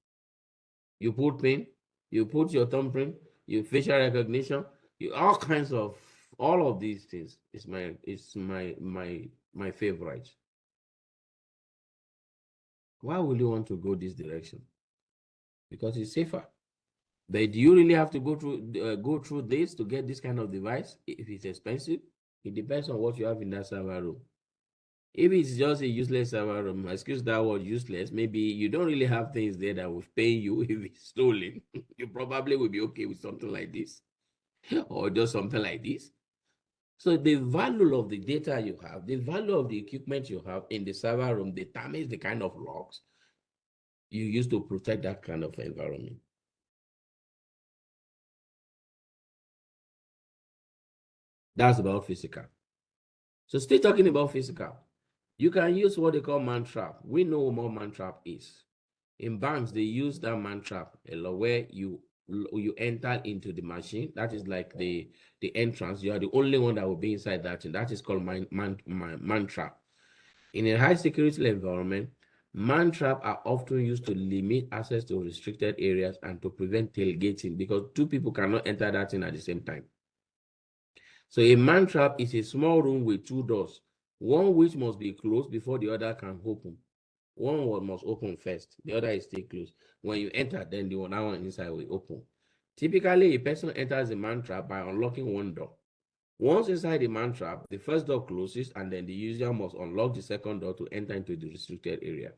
You put pin, you put your thumbprint, you facial recognition, you all kinds of all of these things is my favorite. Why would you want to go this direction? Because it's safer. But do you really have to go through this to get this kind of device? If it's expensive, it depends on what you have in that server room. If it's just a useless server room, excuse that word useless, maybe you don't really have things there that will pay you if it's stolen. You probably will be okay with something like this or just something like this. So the value of the data you have, the value of the equipment you have in the server room determines the kind of locks you use to protect that kind of environment. That's about physical. So still talking about physical. You can use what they call man trap. We know what man trap is. In banks, they use that man trap a lot, where you enter into the machine. That is like the entrance. You are the only one that will be inside that, and that is called man trap. In a high security environment, man trap are often used to limit access to restricted areas and to prevent tailgating, because two people cannot enter that thing at the same time. So a man trap is a small room with two doors, one which must be closed before the other can open. One must open first, the other is still closed. When you enter, then the other one inside will open. Typically, a person enters the man trap by unlocking one door. Once inside the man trap, the first door closes, and then the user must unlock the second door to enter into the restricted area.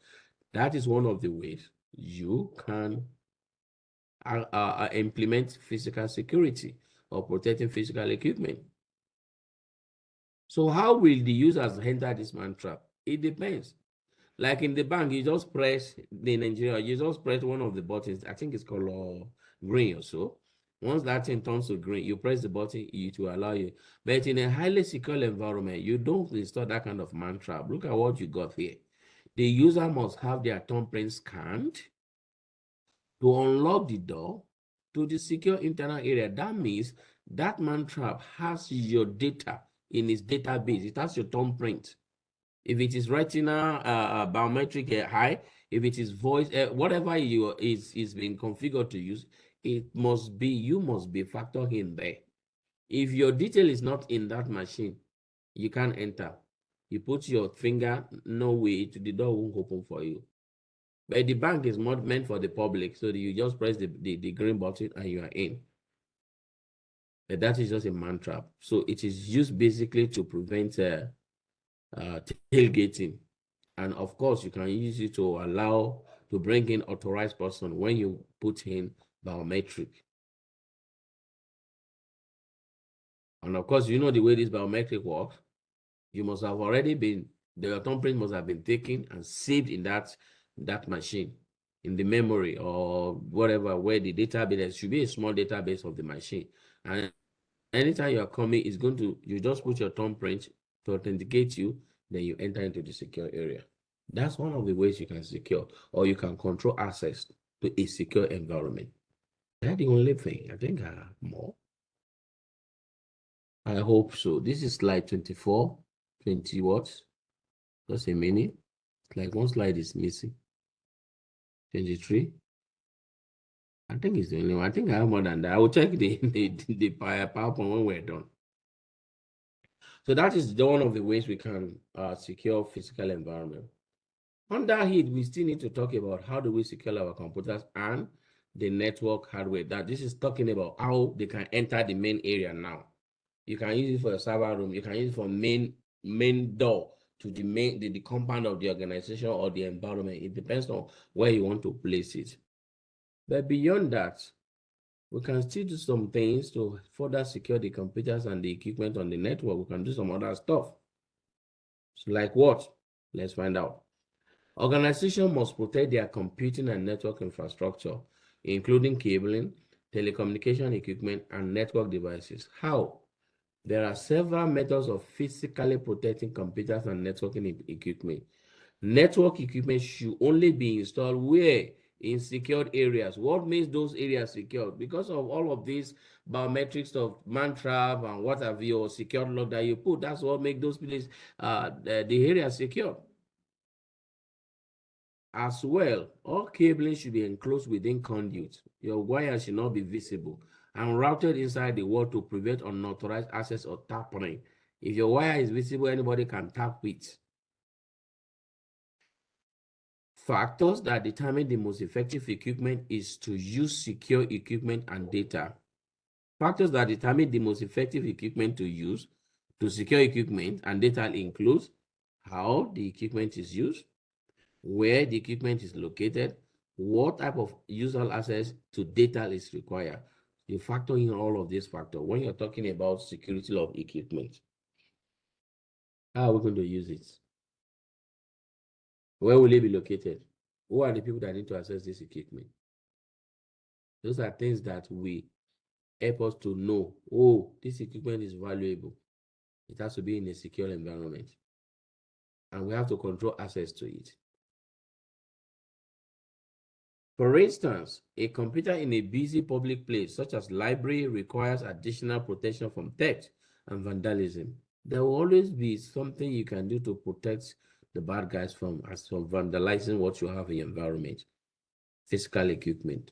That is one of the ways you can implement physical security or protecting physical equipment. So how will the users enter this man trap? It depends. Like in the bank, you just press, in Nigeria, you just press one of the buttons. I think it's called green or so. Once that thing turns to green, you press the button, it will allow you. But in a highly secure environment, you don't install that kind of man trap. Look at what you got here. The user must have their thumbprint scanned to unlock the door to the secure internal area. That means that man trap has your data in its database. It has your thumbprint. If it is retina, biometric high, if it is voice, whatever is being configured to use, it must be, you must be factored in there. If your detail is not in that machine, you can't enter. You put your finger, no way, the door won't open for you. But the bank is not meant for the public, so you just press the green button and you are in. But that is just a mantra. So it is used basically to prevent tailgating. And of course, you can use it to allow to bring in authorized person when you put in biometric. And of course, you know the way this biometric works. You must have already been, the thumbprint must have been taken and saved in that machine, in the memory or whatever, where the database, there should be a small database of the machine. And anytime you are coming, it's going to, you just put your thumbprint to authenticate you, then you enter into the secure area. That's one of the ways you can secure, or you can control access to a secure environment. That's the only thing. I think I have more. I hope so. This is slide 24, 20 what? Just a minute. Like one slide is missing. 23. I think it's the only one. I think I have more than that. I will check the PowerPoint when we're done. So that is one of the ways we can secure physical environment. Under it, we still need to talk about how do we secure our computers and the network hardware. That this is talking about how they can enter the main area now. You can use it for a server room. You can use it for main door to the compound of the organization or the environment. It depends on where you want to place it. But beyond that, we can still do some things to further secure the computers and the equipment on the network. We can do some other stuff. So like what? Let's find out. Organizations must protect their computing and network infrastructure, including cabling, telecommunication equipment, and network devices. How? There are several methods of physically protecting computers and networking equipment. Network equipment should only be installed where? In secured areas. What makes those areas secure? Because of all of these biometric stuff, mantra and what have you, or secured lock that you put, that's what makes those places, the area secure. As well, all cabling should be enclosed within conduit. Your wire should not be visible and routed inside the wall to prevent unauthorized access or tampering. If your wire is visible, anybody can tap it. Factors that determine the most effective equipment is to use secure equipment and data. Factors that determine the most effective equipment to use to secure equipment and data includes how the equipment is used, where the equipment is located, what type of user access to data is required. You factor in all of these factors when you're talking about security of equipment. How are we going to use it? Where will it be located? Who are the people that need to access this equipment? Those are things that we help us to know, oh, this equipment is valuable. It has to be in a secure environment. And we have to control access to it. For instance, a computer in a busy public place, such as library, requires additional protection from theft and vandalism. There will always be something you can do to protect the bad guys from vandalizing what you have in your environment. Physical equipment.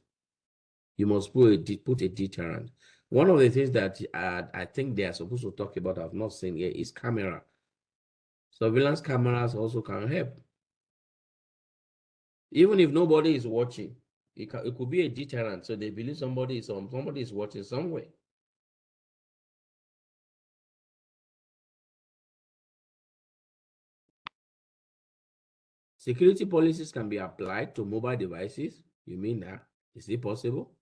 You must put a deterrent. One of the things that I think they are supposed to talk about, I've not seen here, is camera. Surveillance cameras also can help. Even if nobody is watching, it could be a deterrent. So they believe somebody is watching somewhere. Security policies can be applied to mobile devices. You mean that? Is it possible?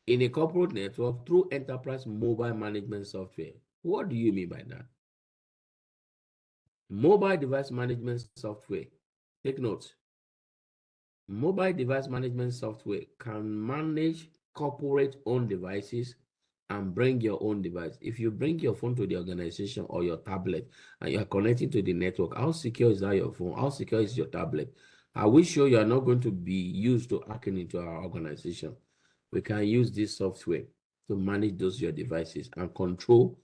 In a corporate network through enterprise mobile management software. What do you mean by that? Mobile device management software. Take note. Mobile device management software can manage corporate owned devices and bring your own device. If you bring your phone to the organization or your tablet and you are connecting to the network, how secure is that your phone? How secure is your tablet? Are we sure you are not going to be used to hacking into our organization? We can use this software to manage those your devices and control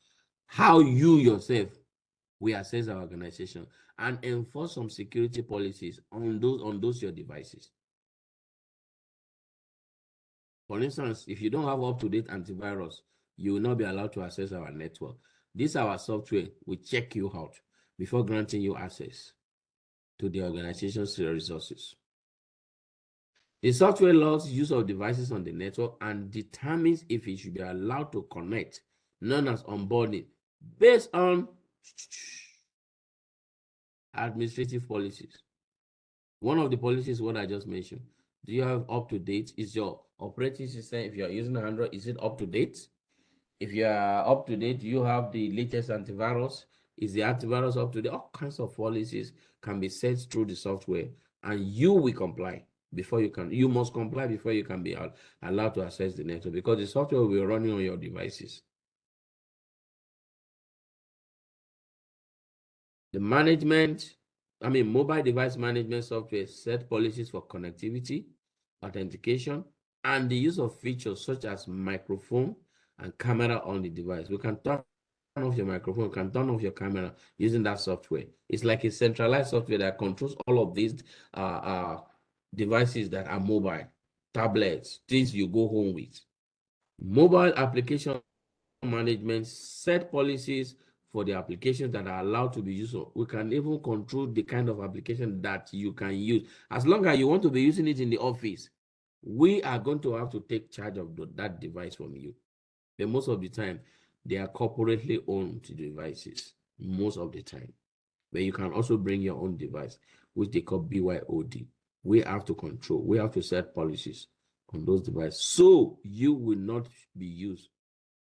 how you yourself we assess our organization and enforce some security policies on those your devices. For instance, if you don't have up-to-date antivirus, you will not be allowed to access our network. This our software will check you out before granting you access to the organization's resources. The software logs use of devices on the network and determines if it should be allowed to connect, known as onboarding, based on administrative policies. One of the policies, what I just mentioned, do you have up to date? Is your operating system, if you're using Android, is it up to date? If you are up to date, you have the latest antivirus. Is the antivirus up to date? All kinds of policies can be set through the software, and you will comply before you can. You must comply before you can be allowed to access the network, because the software will be running on your devices. The mobile device management software set policies for connectivity, authentication, and the use of features such as microphone and camera on the device. We can turn off your microphone, can turn off your camera using that software. It's like a centralized software that controls all of these devices that are mobile, tablets, things you go home with. Mobile application management set policies for the applications that are allowed to be used. We can even control the kind of application that you can use. As long as you want to be using it in the office, we are going to have to take charge of that device from you. But most of the time, they are corporately owned devices, most of the time. But you can also bring your own device, which they call BYOD. We have to control, we have to set policies on those devices, so you will not be used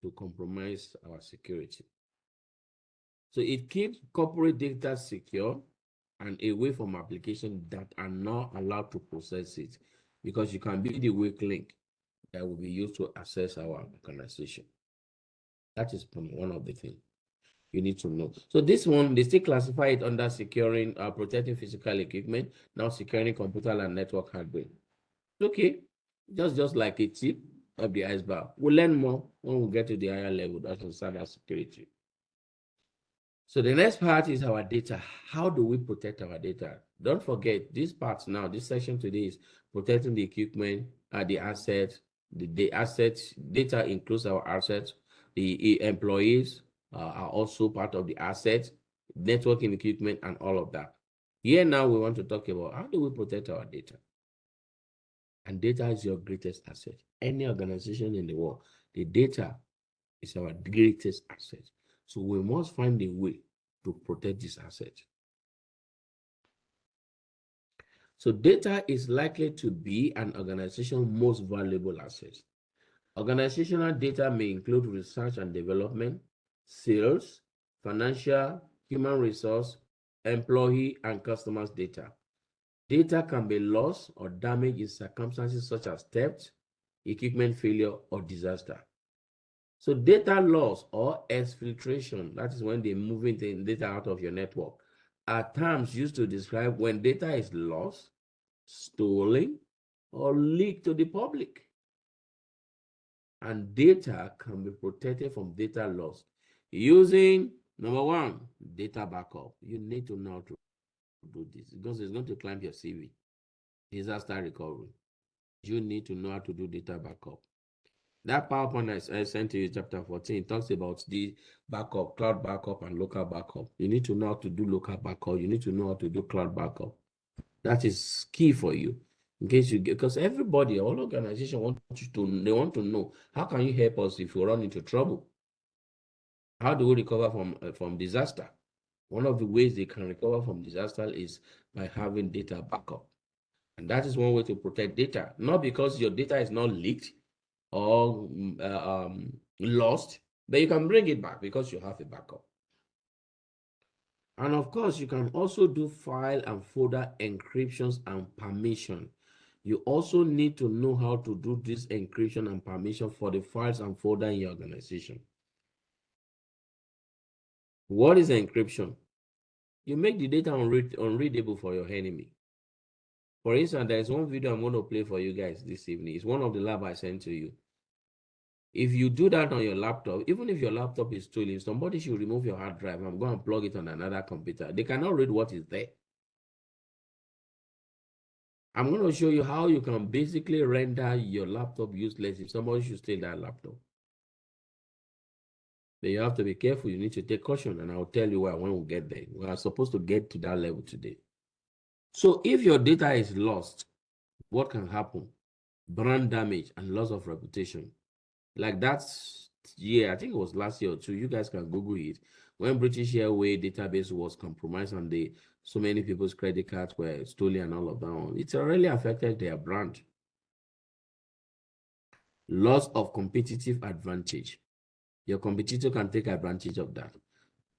to compromise our security. So it keeps corporate data secure and away from applications that are not allowed to process it, because you can be the weak link that will be used to access our organization. That is one of the things you need to know. So this one, they still classify it under securing, protecting physical equipment, now securing computer and network hardware. Okay, just like a tip of the iceberg. We'll learn more when we get to the higher level, that's on cyber security. So the next part is our data. How do we protect our data? Don't forget this part now, this section today is protecting the equipment, the assets. The assets, data includes our assets. The employees are also part of the assets, networking equipment, and all of that. Here now we want to talk about how do we protect our data? And data is your greatest asset. Any organization in the world, the data is our greatest asset. So we must find a way to protect this asset. So data is likely to be an organization's most valuable asset. Organizational data may include research and development, sales, financial, human resource, employee, and customers' data. Data can be lost or damaged in circumstances such as theft, equipment failure, or disaster. So data loss or exfiltration, that is when they're moving the data out of your network, are terms used to describe when data is lost, stolen, or leaked to the public. And data can be protected from data loss using, number one, data backup. You need to know how to do this because it's going to climb your CV. Disaster recovery. You need to know how to do data backup. That PowerPoint I sent to you, chapter 14, talks about the backup, cloud backup, and local backup. You need to know how to do local backup. You need to know how to do cloud backup. That is key for you. In case you get, because everybody, all organization want you to, they want to know, how can you help us if we run into trouble? How do we recover from disaster? One of the ways they can recover from disaster is by having data backup. And that is one way to protect data, not because your data is not leaked or lost, but you can bring it back because you have a backup. And of course, you can also do file and folder encryptions and permission. You also need to know how to do this encryption and permission for the files and folder in your organization. What is encryption? You make the data unreadable for your enemy. For instance, there's one video I'm going to play for you guys this evening. It's one of the lab I sent to you. If you do that on your laptop, even if your laptop is stolen, somebody should remove your hard drive and go and plug it on another computer. They cannot read what is there. I'm going to show you how you can basically render your laptop useless if somebody should steal that laptop. But you have to be careful. You need to take caution, and I'll tell you why when we get there. We are supposed to get to that level today. So if your data is lost, what can happen? Brand damage and loss of reputation. Like that's year, I think it was last year or two. You guys can Google it. When British Airways database was compromised and so many people's credit cards were stolen and all of that, it's already affected their brand. Loss of competitive advantage. Your competitor can take advantage of that.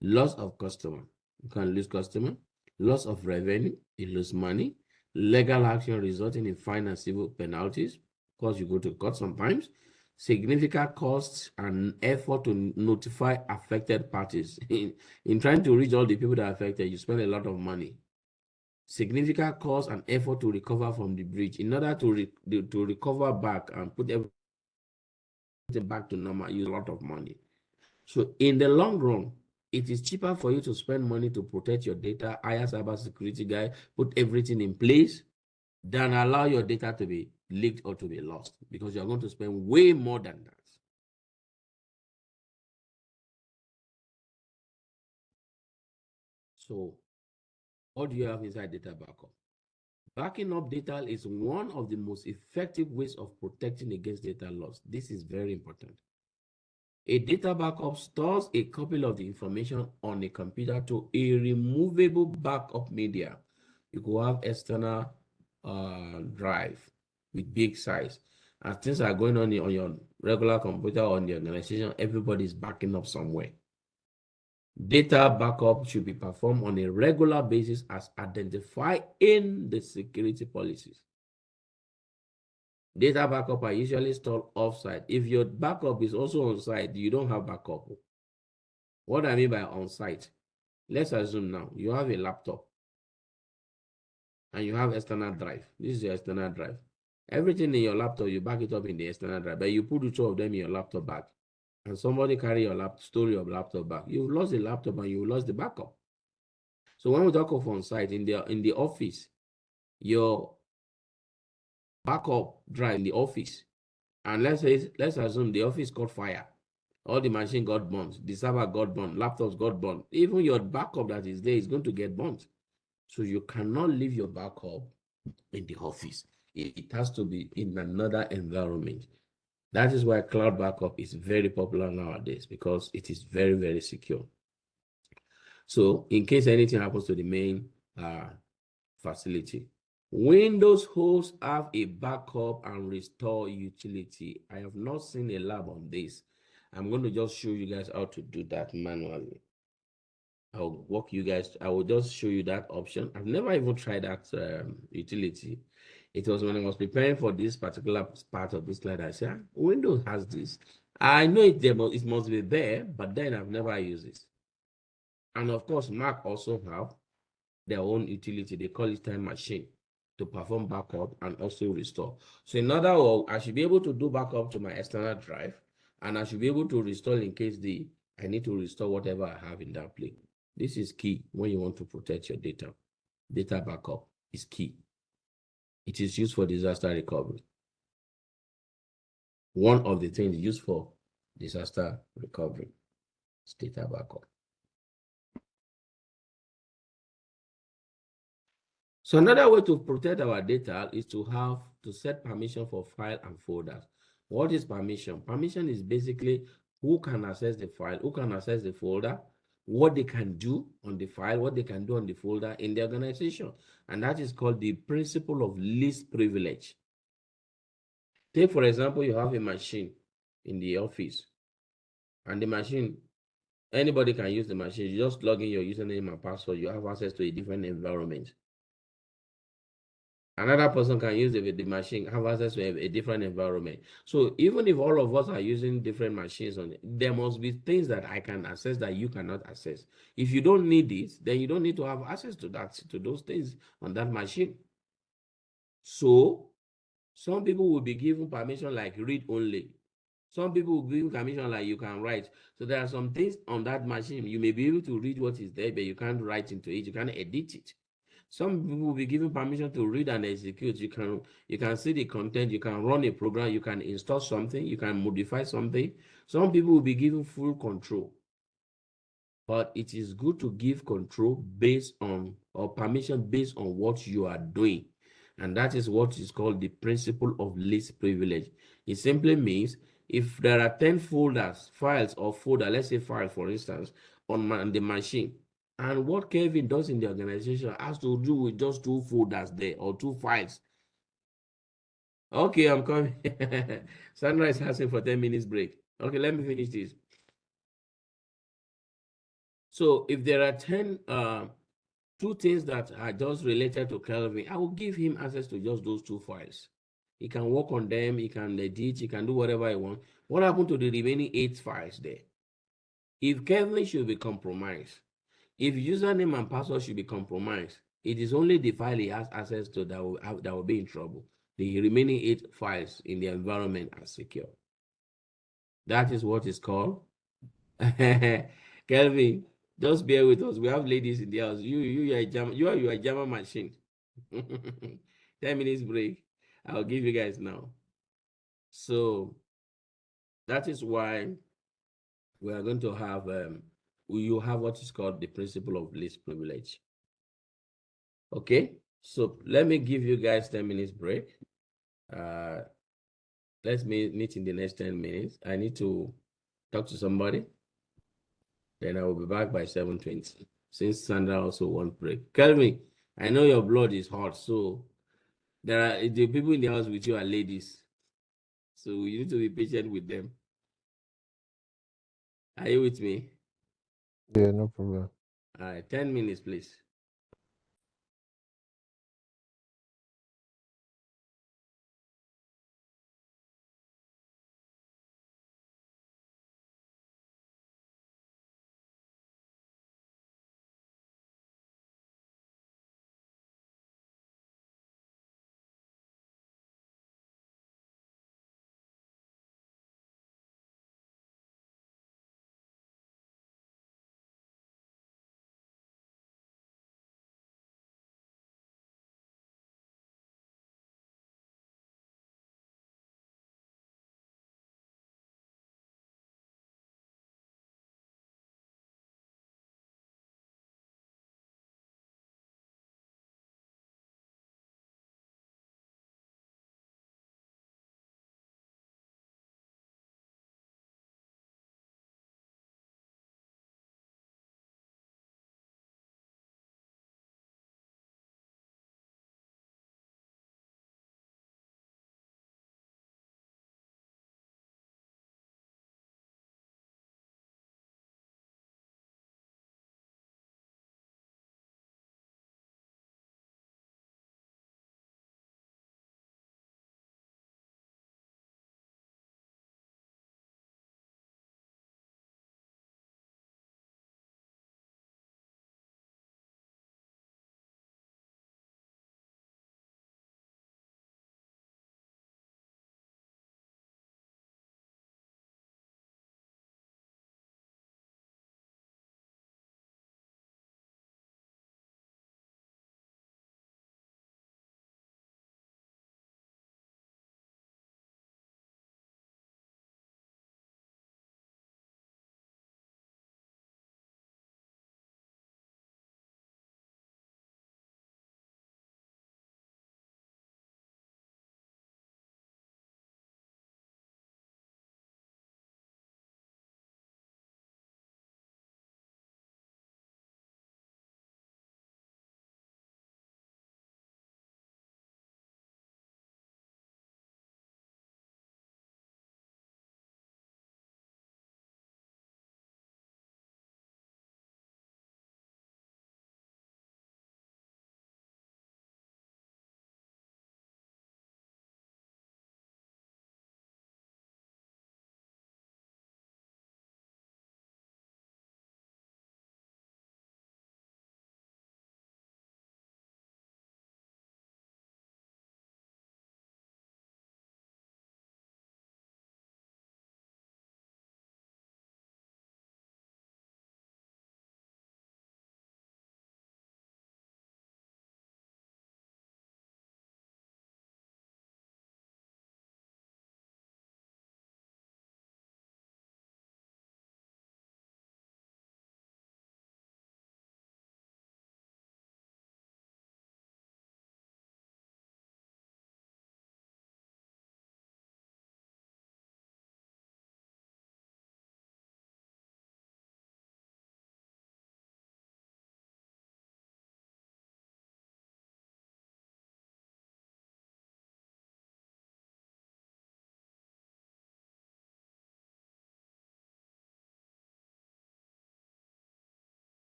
Loss of customer. You can lose customer. Loss of revenue. You lose money. Legal action resulting in fine and civil penalties. Of course, you go to court sometimes. Significant costs and effort to notify affected parties. In trying to reach all the people that are affected, you spend a lot of money. Significant cost and effort to recover from the breach. In order to recover back and put everything back to normal, use a lot of money. So in the long run, it is cheaper for you to spend money to protect your data, hire cybersecurity guy, put everything in place, than allow your data to be leaked or to be lost, because you're going to spend way more than that. So what do you have inside data backup? Backing up data is one of the most effective ways of protecting against data loss. This is very important. A data backup stores a copy of the information on a computer to a removable backup media. You could have external drive with big size. As things are going on your regular computer or on the organization, everybody is backing up somewhere. Data backup should be performed on a regular basis as identified in the security policies. Data backup are usually stored offsite. If your backup is also on site, you don't have backup. What I mean by on site, let's assume now you have a laptop and you have external drive. This is your external drive. Everything in your laptop, you back it up in the external drive, but you put the two of them in your laptop bag, and somebody carry your laptop, store your laptop back. You've lost the laptop and you lost the backup. So when we talk of on site in the office, your backup drive in the office, and let's assume the office caught fire, all the machine got burnt, the server got burnt, laptops got burnt. Even your backup that is there is going to get burnt. So you cannot leave your backup in the office. It has to be in another environment. That is why cloud backup is very popular nowadays, because it is very, very secure. So in case anything happens to the main facility, Windows hosts have a backup and restore utility. I have not seen a lab on this. I'm going to just show you guys how to do that manually. I'll walk you guys. I will just show you that option. I've never even tried that utility. It was when I was preparing for this particular part of this slide, I said, Windows has this. I know it must be there, but then I've never used it. And of course, Mac also have their own utility. They call it Time Machine to perform backup and also restore. So in other words, I should be able to do backup to my external drive, and I should be able to restore in case I need to restore whatever I have in that place. This is key when you want to protect your data. Data backup is key. It is used for disaster recovery. One of the things used for disaster recovery is data backup. So another way to protect our data is to set permission for file and folders. What is permission? Permission is basically who can access the file, who can access the folder, what they can do on the file, what they can do on the folder in the organization. And that is called the principle of least privilege. Take, for example, you have a machine in the office, and the machine, anybody can use the machine. You just log in your username and password, you have access to a different environment. Another person can use the machine, have access to a different environment. So even if all of us are using different machines on it, there must be things that I can access that you cannot access. If you don't need it, then you don't need to have access to those things on that machine. So some people will be given permission like read only. Some people will give you permission like you can write. So there are some things on that machine. You may be able to read what is there, but you can't write into it. You can't edit it. Some people will be given permission to read and execute. You can see the content, you can run a program, you can install something, you can modify something. Some people will be given full control. But it is good to give control based on or permission based on what you are doing. And that is what is called the principle of least privilege. It simply means if there are 10 folders, files or folder, let's say file for instance, on the machine, and what Kevin does in the organization has to do with just 2 folders there or 2 files. Okay, I'm coming. Sandra is asking for 10 minutes break. Okay, let me finish this. So if there are 10 2 things that are just related to Kelvin, I will give him access to just those 2 files. He can work on them, he can edit, he can do whatever he wants. What happened to the remaining 8 files there? If Kelvin should be compromised, if username and password should be compromised, it is only the file he has access to that will be in trouble. The remaining 8 files in the environment are secure. That is what is called Kelvin. Just bear with us. We have ladies in the house. You are a German. You are a German machine. 10 minutes break. I'll give you guys now. So that is why we are going to have you have what is called the principle of least privilege. Okay, so let me give you guys 10 minutes break. Let's meet in the next 10 minutes. I need to talk to somebody. Then I will be back by 7:20. Since Sandra also wants break. Kelvin, I know your blood is hot, so there are the people in the house with you are ladies. So you need to be patient with them. Are you with me? Yeah, no problem. All right, 10 minutes, please.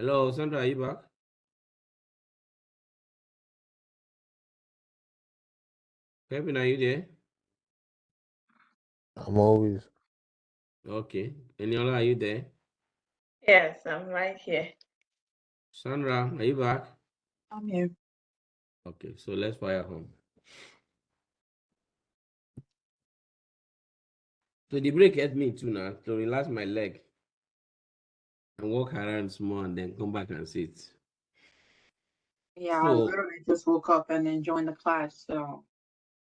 Hello, Sandra, are you back? Kevin, are you there? I'm always. Okay. Eniola, are you there? Yes, I'm right here. Sandra, are you back? I'm here. Okay, so let's fire home. So the break helped me too now to relax my leg and walk around small and then come back and sit. Yeah, I So literally just woke up and then joined the class. So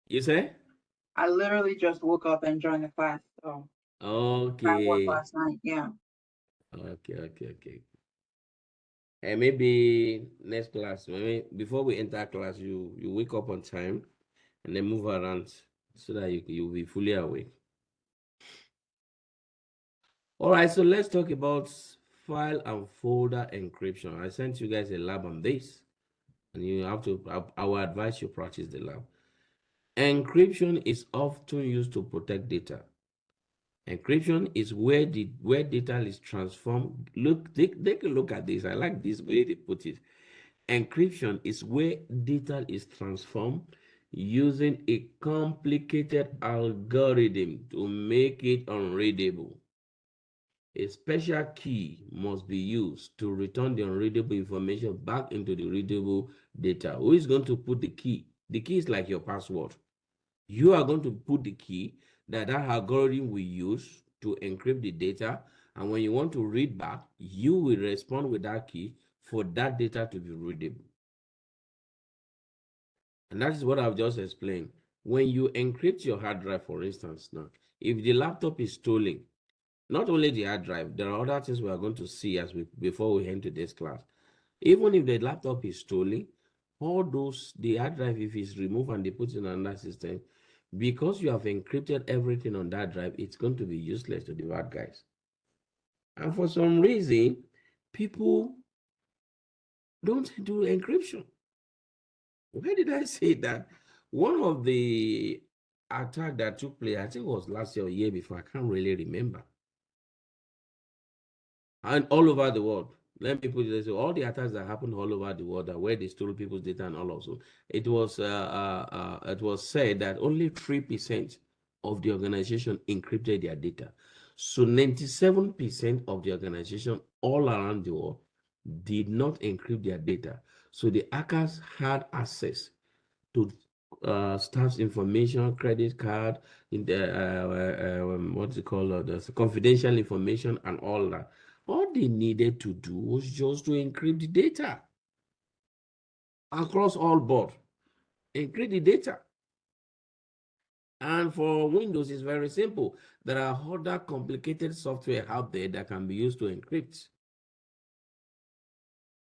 you say? I literally just woke up and joined the class. So I worked Okay. last night. Yeah. Okay. And maybe next class, maybe before we enter class, you wake up on time and then move around so that you'll be fully awake. All right, so let's talk about file and folder encryption. I sent you guys a lab on this, and you have to, I will advise you practice the lab. Encryption is often used to protect data. Encryption is where data is transformed. Look, take a look at this. I like this way they put it. Encryption is where data is transformed using a complicated algorithm to make it unreadable. A special key must be used to return the unreadable information back into the readable data. Who is going to put the key? The key is like your password. You are going to put the key that algorithm will use to encrypt the data. And when you want to read back, you will respond with that key for that data to be readable. And that is what I've just explained. When you encrypt your hard drive, for instance, now, if the laptop is stolen, not only the hard drive, there are other things we are going to see before we enter this class. Even if the laptop is stolen, all those, the hard drive, if it's removed and they put in another system, because you have encrypted everything on that drive, it's going to be useless to the bad guys. And for some reason, people don't do encryption. Why did I say that? One of the attack that took place, I think it was last year or year before, I can't really remember. And all over the world. Let me put it this way: all the attacks that happened all over the world, where they stole people's data and all of so, it was said that only 3% of the organization encrypted their data. So 97% of the organization all around the world did not encrypt their data. So the hackers had access to staff's information, credit card, in the what's it called, the confidential information and all that. All they needed to do was just to encrypt the data across all board, encrypt the data. And for Windows, it's very simple. There are other complicated software out there that can be used to encrypt.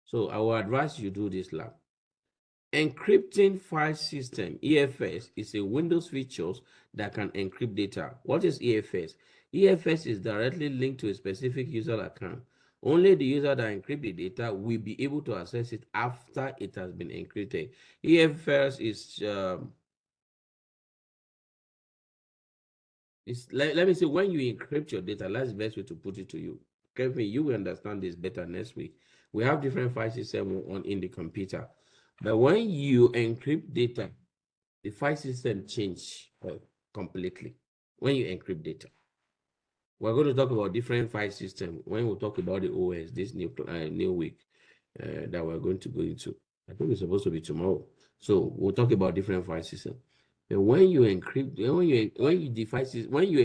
So I will advise you do this lab. Encrypting file system, EFS, is a Windows feature that can encrypt data. What is EFS? EFS is directly linked to a specific user account. Only the user that encrypts the data will be able to access it after it has been encrypted. EFS is, let me say, when you encrypt your data, that's the best way to put it to you. Kevin, you will understand this better next week. We have different file systems in the computer. But when you encrypt data, the file system change completely when you encrypt data. We're going to talk about different file system when we talk about the OS this new week that we're going to go into. I think it's supposed to be tomorrow. So we'll talk about different file system. But when you encrypt, when you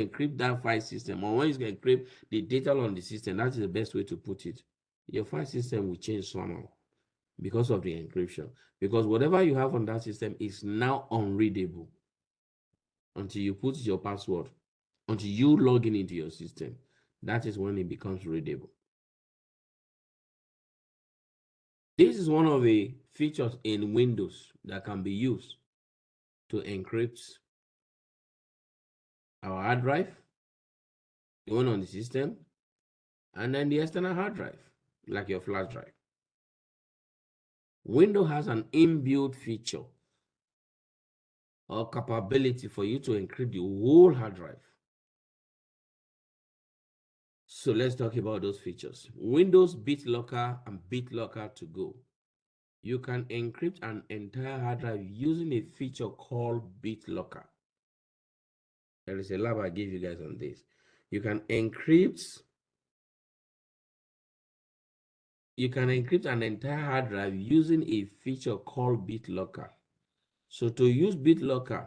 encrypt that file system, or when you encrypt the data on the system, that is the best way to put it. Your file system will change somehow because of the encryption. Because whatever you have on that system is now unreadable until you put your password, until you log in into your system. That is when it becomes readable. This is one of the features in Windows that can be used to encrypt our hard drive, the one on the system, and then the external hard drive, like your flash drive. Windows has an inbuilt feature or capability for you to encrypt the whole hard drive. So let's talk about those features. Windows BitLocker and BitLocker to go. You can encrypt an entire hard drive using a feature called BitLocker. There is a lab I gave you guys on this. You can encrypt an entire hard drive using a feature called BitLocker. So to use BitLocker,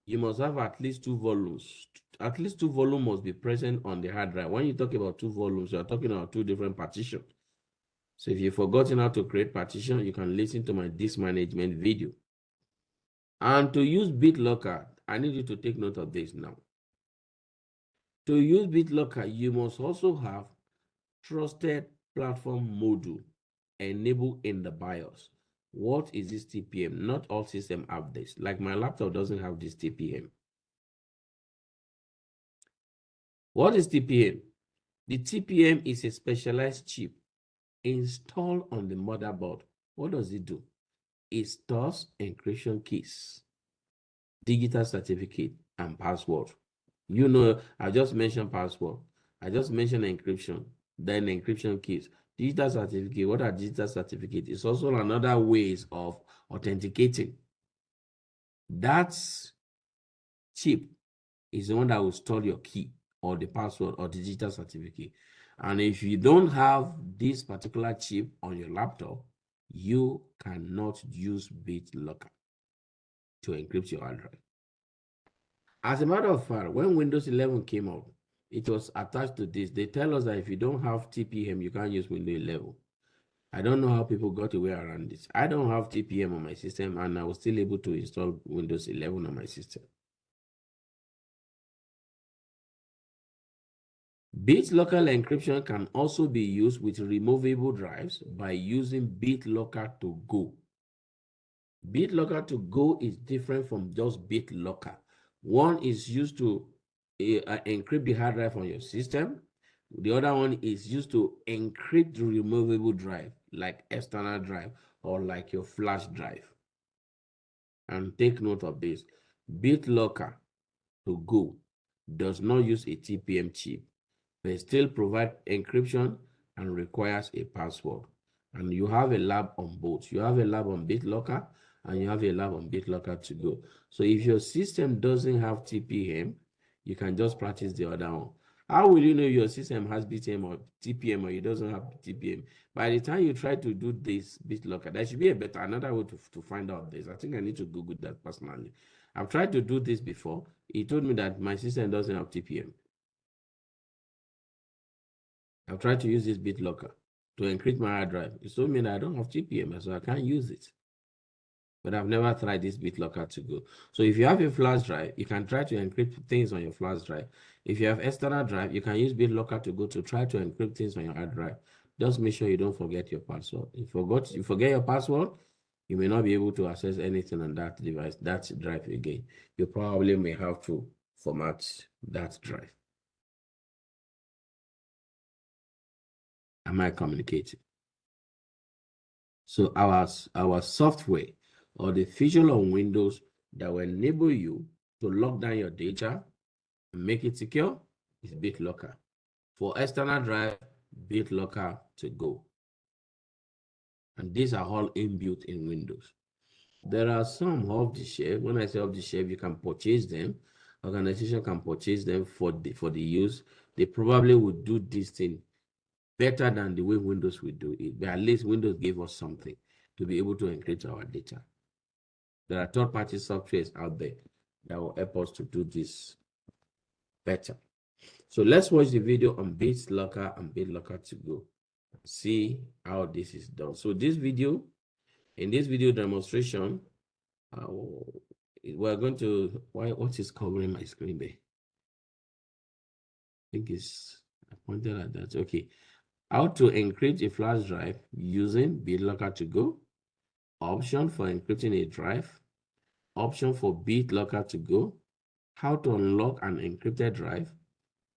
you must have at least 2 volumes. At least 2 volumes must be present on the hard drive. When you talk about 2 volumes, you are talking about 2 different partitions. So if you've forgotten how to create partition, you can listen to my disk management video. And to use BitLocker, I need you to take note of this now. To use BitLocker, you must also have trusted platform module enabled in the BIOS. What is this TPM? Not all systems have this. Like my laptop doesn't have this TPM. What is TPM? The TPM is a specialized chip installed on the motherboard. What does it do? It stores encryption keys, digital certificate, and password. You know, I just mentioned password. I just mentioned encryption, then encryption keys. Digital certificate, what are digital certificates? It's also another ways of authenticating. That chip is the one that will store your key or the password or the digital certificate. And if you don't have this particular chip on your laptop, you cannot use BitLocker to encrypt your hard drive. As a matter of fact, when Windows 11 came out, it was attached to this. They tell us that if you don't have TPM, you can't use Windows 11. I don't know how people got away around this. I don't have TPM on my system, and I was still able to install Windows 11 on my system. BitLocker encryption can also be used with removable drives by using BitLocker to go. BitLocker to go is different from just BitLocker. One is used to encrypt the hard drive on your system. The other one is used to encrypt the removable drive, like external drive or like your flash drive. And take note of this. BitLocker to go does not use a TPM chip. They still provide encryption and requires a password. And you have a lab on both. You have a lab on BitLocker and you have a lab on BitLocker to go. So if your system doesn't have TPM, you can just practice the other one. How will you know your system has BTM or TPM or it doesn't have TPM? By the time you try to do this BitLocker, there should be another way to find out this. I think I need to Google that personally. I've tried to do this before. It told me that my system doesn't have TPM. I've tried to use this BitLocker to encrypt my hard drive. It told me that I don't have TPM, so I can't use it. But I've never tried this BitLocker to go. So if you have a flash drive, you can try to encrypt things on your flash drive. If you have external drive, you can use BitLocker to go to try to encrypt things on your hard drive. Just make sure you don't forget your password. If you forget your password, you may not be able to access anything on that device, that drive again. You probably may have to format that drive. Am I communicating? So our software or the feature on Windows that will enable you to lock down your data and make it secure is BitLocker. For external drive, BitLocker to go. And these are all inbuilt in Windows. There are some off the shelf. When I say off the shelf, you can purchase them. Organization can purchase them for the use. They probably would do this thing better than the way Windows will do it. But at least Windows gave us something to be able to encrypt our data. There are third-party softwares out there that will help us to do this better. So let's watch the video on BitLocker and BitLocker to go. See how this is done. So in this video demonstration, we're going to, what is covering my screen there? I think I pointed at that. Okay. How to encrypt a flash drive using BitLocker to go. Option for encrypting a drive. Option for BitLocker to go. How to unlock an encrypted drive.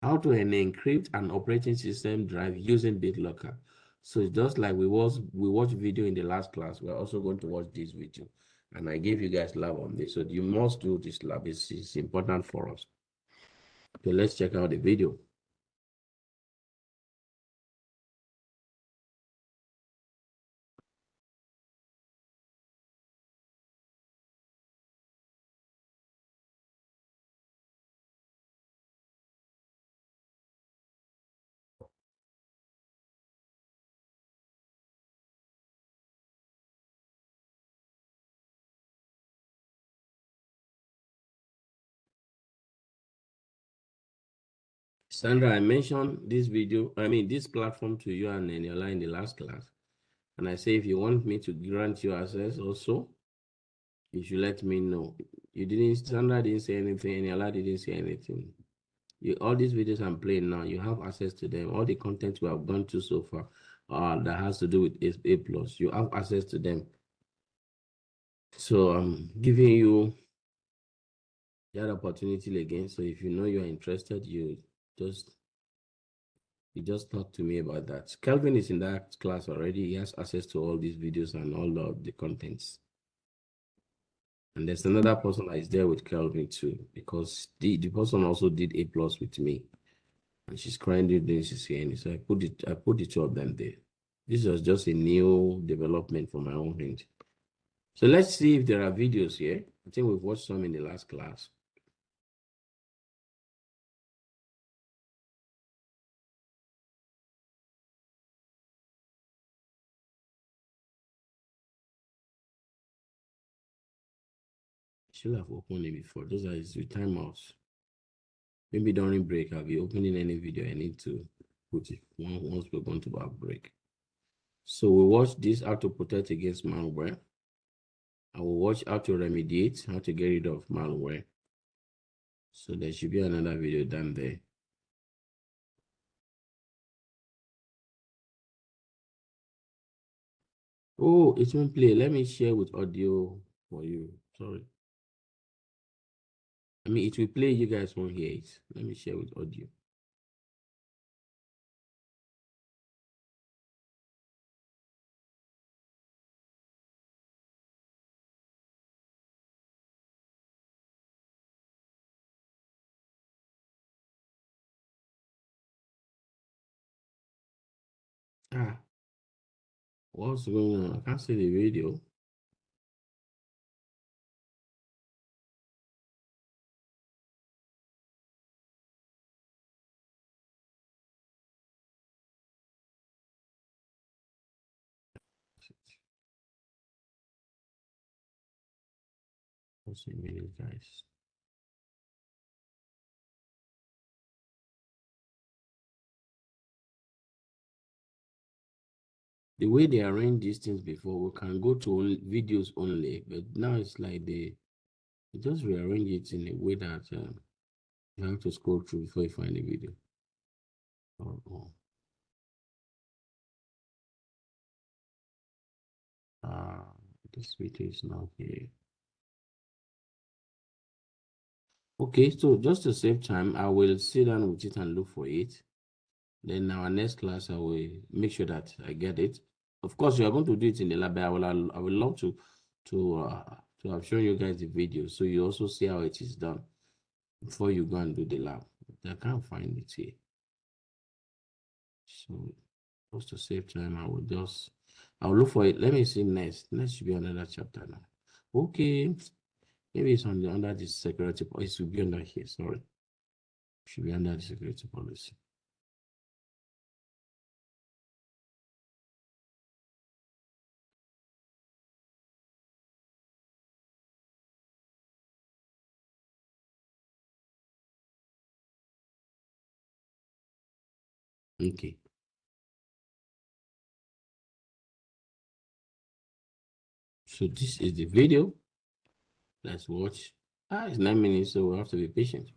How to encrypt an operating system drive using BitLocker. So just like we watched video in the last class, we're also going to watch this video. And I gave you guys lab on this. So you must do this lab. It's important for us. Okay, let's check out the video. Sandra, I mentioned this platform to you and Eniola in the last class. And I say, if you want me to grant you access also, you should let me know. Sandra didn't say anything, Eniola didn't say anything. All these videos I'm playing now, you have access to them. All the content we have gone through so far that has to do with A+, you have access to them. So I'm giving you that opportunity again. So if you know you're interested, you just talk to me about that. Kelvin is in that class already. He has access to all these videos and all of the contents. And there's another person that is there with Kelvin too, because the person also did A+ with me. And she's currently doing CCN. So I put the two of them there. This was just a new development for my own end. So let's see if there are videos here. I think we've watched some in the last class. I should have opened it before. Those are the timeouts. Maybe during break, I'll be opening any video I need to put it once we're going to our break. So we watch this, how to protect against malware. I will watch how to remediate, how to get rid of malware. So there should be another video down there. Oh, it won't play. Let me share with audio for you. Sorry. I mean, it will play. You guys won't hear it. Let me share with audio. What's going on? I can't see the video. What's the video, guys? The way they arranged these things before, we can go to videos only, but now it's like they just rearrange it in a way that you have to scroll through before you find the video. This video is not here. Okay, so just to save time, I will sit down with it and look for it. Then our next class, I will make sure that I get it. Of course, you are going to do it in the lab. I would love to have shown you guys the video, so you also see how it is done before you go and do the lab. I can't find it here. So just to save time, I'll look for it. Let me see next. Next should be another chapter now. Okay, maybe it's under the security. It should be under here. Sorry, it should be under the security policy. Okay. So this is the video. Let's watch. It's 9 minutes, so we'll have to be patient.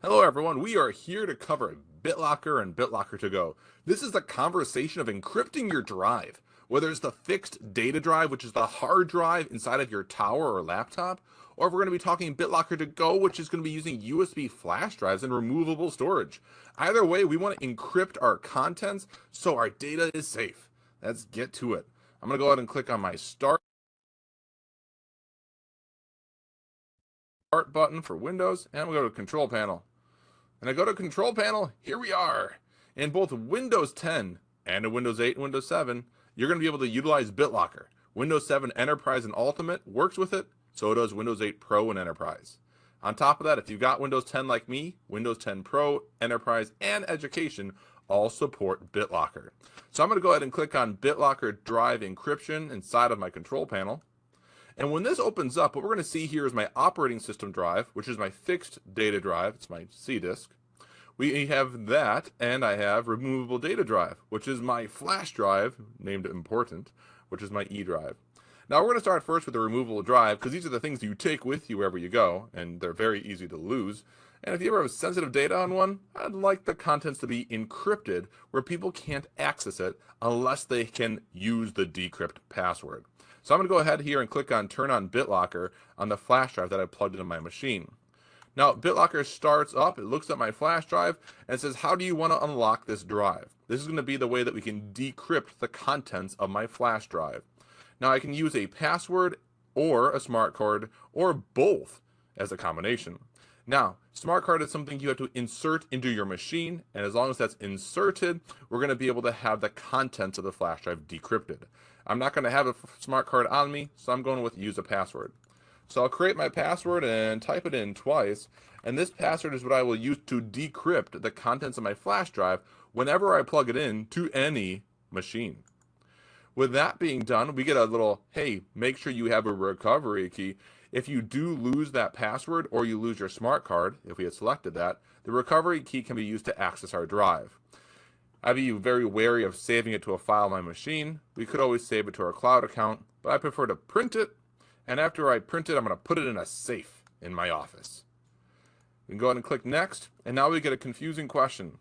Hello everyone, we are here to cover BitLocker and BitLocker to go. This is the conversation of encrypting your drive, whether it's the fixed data drive, which is the hard drive inside of your tower or laptop, or if we're going to be talking BitLocker to go, which is going to be using USB flash drives and removable storage. Either way, we want to encrypt our contents so our data is safe. Let's get to it. I'm going to go ahead and click on my start button for Windows, and we'll go to Control Panel. And I go to Control Panel, here we are. In both Windows 10 and in Windows 8 and Windows 7, you're going to be able to utilize BitLocker. Windows 7 Enterprise and Ultimate works with it, so does Windows 8 Pro and Enterprise. On top of that, if you've got Windows 10 like me, Windows 10 Pro, Enterprise, and Education all support BitLocker. So I'm going to go ahead and click on BitLocker Drive Encryption inside of my Control Panel. And when this opens up, what we're going to see here is my operating system drive, which is my fixed data drive. It's my C disk. we have that, and I have removable data drive, which is my flash drive, named important, which is my E drive. Now we're going to start first with the removable drive, because these are the things you take with you wherever you go, and they're very easy to lose. And if you ever have sensitive data on one, I'd like the contents to be encrypted, where people can't access it unless they can use the decrypt password. So I'm going to go ahead here and click on Turn on BitLocker on the flash drive that I plugged into my machine. Now, BitLocker starts up, it looks at my flash drive, and says, how do you want to unlock this drive? This is going to be the way that we can decrypt the contents of my flash drive. Now, I can use a password or a smart card or both as a combination. Now, smart card is something you have to insert into your machine, and as long as that's inserted, we're going to be able to have the contents of the flash drive decrypted. I'm not going to have a smart card on me, so I'm going with use a password. So I'll create my password and type it in twice, and this password is what I will use to decrypt the contents of my flash drive whenever I plug it in to any machine. With that being done, we get a little, hey, make sure you have a recovery key. If you do lose that password or you lose your smart card, if we had selected that, the recovery key can be used to access our drive. I'd be very wary of saving it to a file on my machine. We could always save it to our cloud account, but I prefer to print it, and after I print it, I'm going to put it in a safe in my office. We can go ahead and click Next, and now we get a confusing question.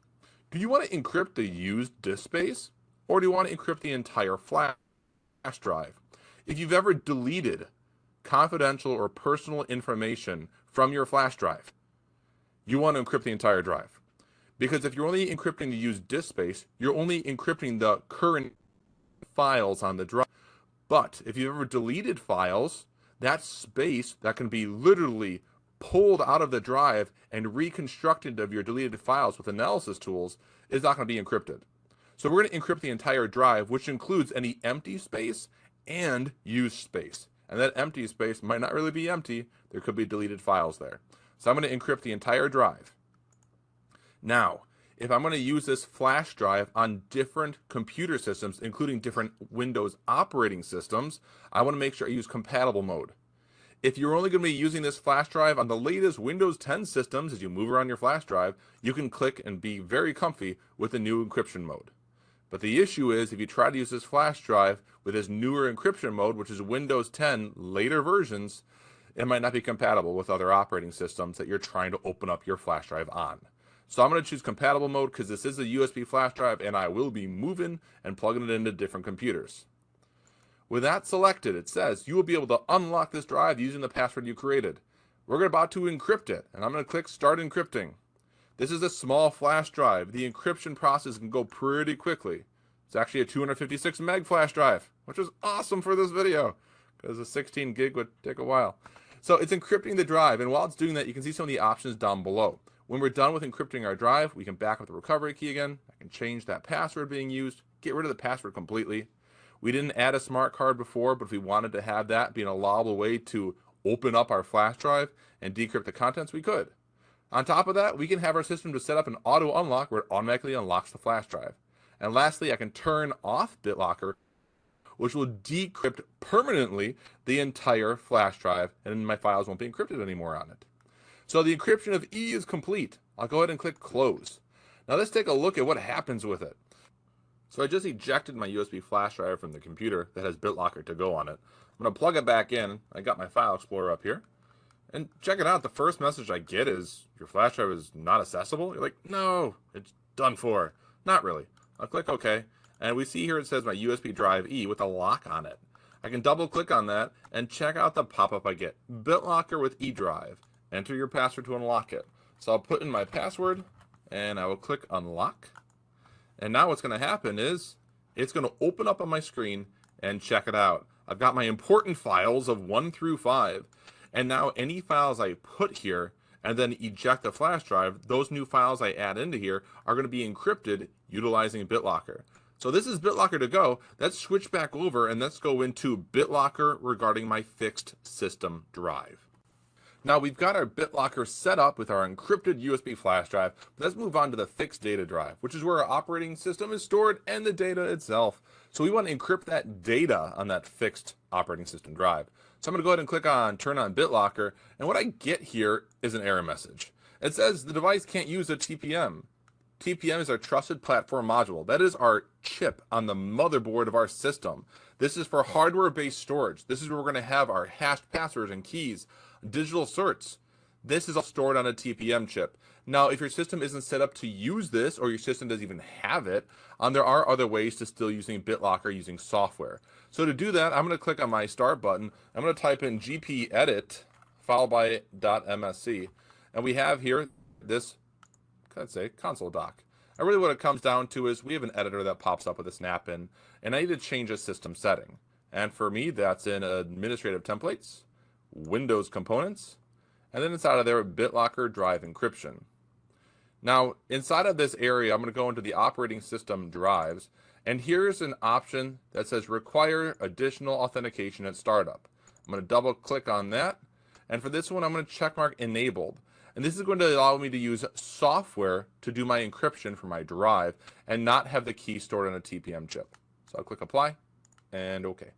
Do you want to encrypt the used disk space, or do you want to encrypt the entire flash drive? If you've ever deleted confidential or personal information from your flash drive, you want to encrypt the entire drive. Because if you're only encrypting the used disk space, you're only encrypting the current files on the drive. But if you've ever deleted files, that space that can be literally pulled out of the drive and reconstructed of your deleted files with analysis tools is not going to be encrypted. So we're going to encrypt the entire drive, which includes any empty space and used space. And that empty space might not really be empty. There could be deleted files there. So I'm going to encrypt the entire drive. Now, if I'm going to use this flash drive on different computer systems, including different Windows operating systems, I want to make sure I use compatible mode. If you're only going to be using this flash drive on the latest Windows 10 systems, as you move around your flash drive, you can click and be very comfy with the new encryption mode. But the issue is, if you try to use this flash drive with this newer encryption mode, which is Windows 10 later versions, it might not be compatible with other operating systems that you're trying to open up your flash drive on. So I'm going to choose compatible mode because this is a USB flash drive and I will be moving and plugging it into different computers. With that selected, it says you will be able to unlock this drive using the password you created. We're about to encrypt it, and I'm going to click Start Encrypting. This is a small flash drive. The encryption process can go pretty quickly. It's actually a 256 meg flash drive, which is awesome for this video because a 16 gig would take a while. So it's encrypting the drive, and while it's doing that, you can see some of the options down below. When we're done with encrypting our drive, we can back up the recovery key again. I can change that password being used, get rid of the password completely. We didn't add a smart card before, but if we wanted to have that be an allowable way to open up our flash drive and decrypt the contents, we could. On top of that, we can have our system to set up an auto unlock where it automatically unlocks the flash drive. And lastly, I can turn off BitLocker, which will decrypt permanently the entire flash drive, and my files won't be encrypted anymore on it. So the encryption of E is complete. I'll go ahead and click Close. Now let's take a look at what happens with it. So I just ejected my USB flash drive from the computer that has BitLocker to go on it. I'm going to plug it back in. I got my File Explorer up here. And check it out. The first message I get is, your flash drive is not accessible. You're like, no, it's done for. Not really. I'll click OK. And we see here it says my USB drive E with a lock on it. I can double click on that and check out the pop-up I get. BitLocker with E drive. Enter your password to unlock it. So I'll put in my password and I will click unlock. And now what's going to happen is it's going to open up on my screen and check it out. I've got my important files of 1 through 5. And now any files I put here and then eject the flash drive, those new files I add into here are going to be encrypted utilizing BitLocker. So this is BitLocker to go. Let's switch back over and let's go into BitLocker regarding my fixed system drive. Now we've got our BitLocker set up with our encrypted USB flash drive. Let's move on to the fixed data drive, which is where our operating system is stored and the data itself. So we want to encrypt that data on that fixed operating system drive. So I'm going to go ahead and click on Turn on BitLocker, and what I get here is an error message. It says the device can't use a TPM. TPM is our Trusted Platform Module. That is our chip on the motherboard of our system. This is for hardware-based storage. This is where we're going to have our hashed passwords and keys, digital certs. This is all stored on a TPM chip. Now, if your system isn't set up to use this, or your system doesn't even have it, there are other ways to still using BitLocker using software. So to do that, I'm going to click on my Start button. I'm going to type in gpedit followed by .msc. And we have here this, let's say, console doc. And really what it comes down to is we have an editor that pops up with a snap in, and I need to change a system setting. And for me, that's in Administrative Templates, Windows Components, and then inside of there, BitLocker Drive Encryption. Now, inside of this area, I'm going to go into the operating system drives, and here's an option that says require additional authentication at startup. I'm going to double click on that, and for this one, I'm going to check mark enabled. And this is going to allow me to use software to do my encryption for my drive and not have the key stored on a TPM chip. So I'll click apply and OK.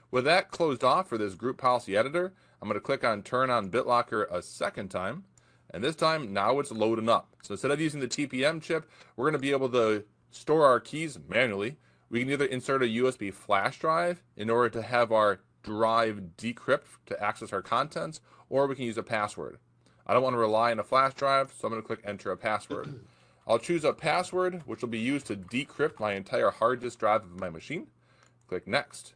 With that closed off for this group policy editor, I'm going to click on turn on BitLocker a second time. And this time, now it's loading up. So instead of using the TPM chip, we're going to be able to store our keys manually. We can either insert a USB flash drive in order to have our drive decrypt to access our contents, or we can use a password. I don't want to rely on a flash drive, so I'm going to click enter a password. I'll choose a password, which will be used to decrypt my entire hard disk drive of my machine. Click next.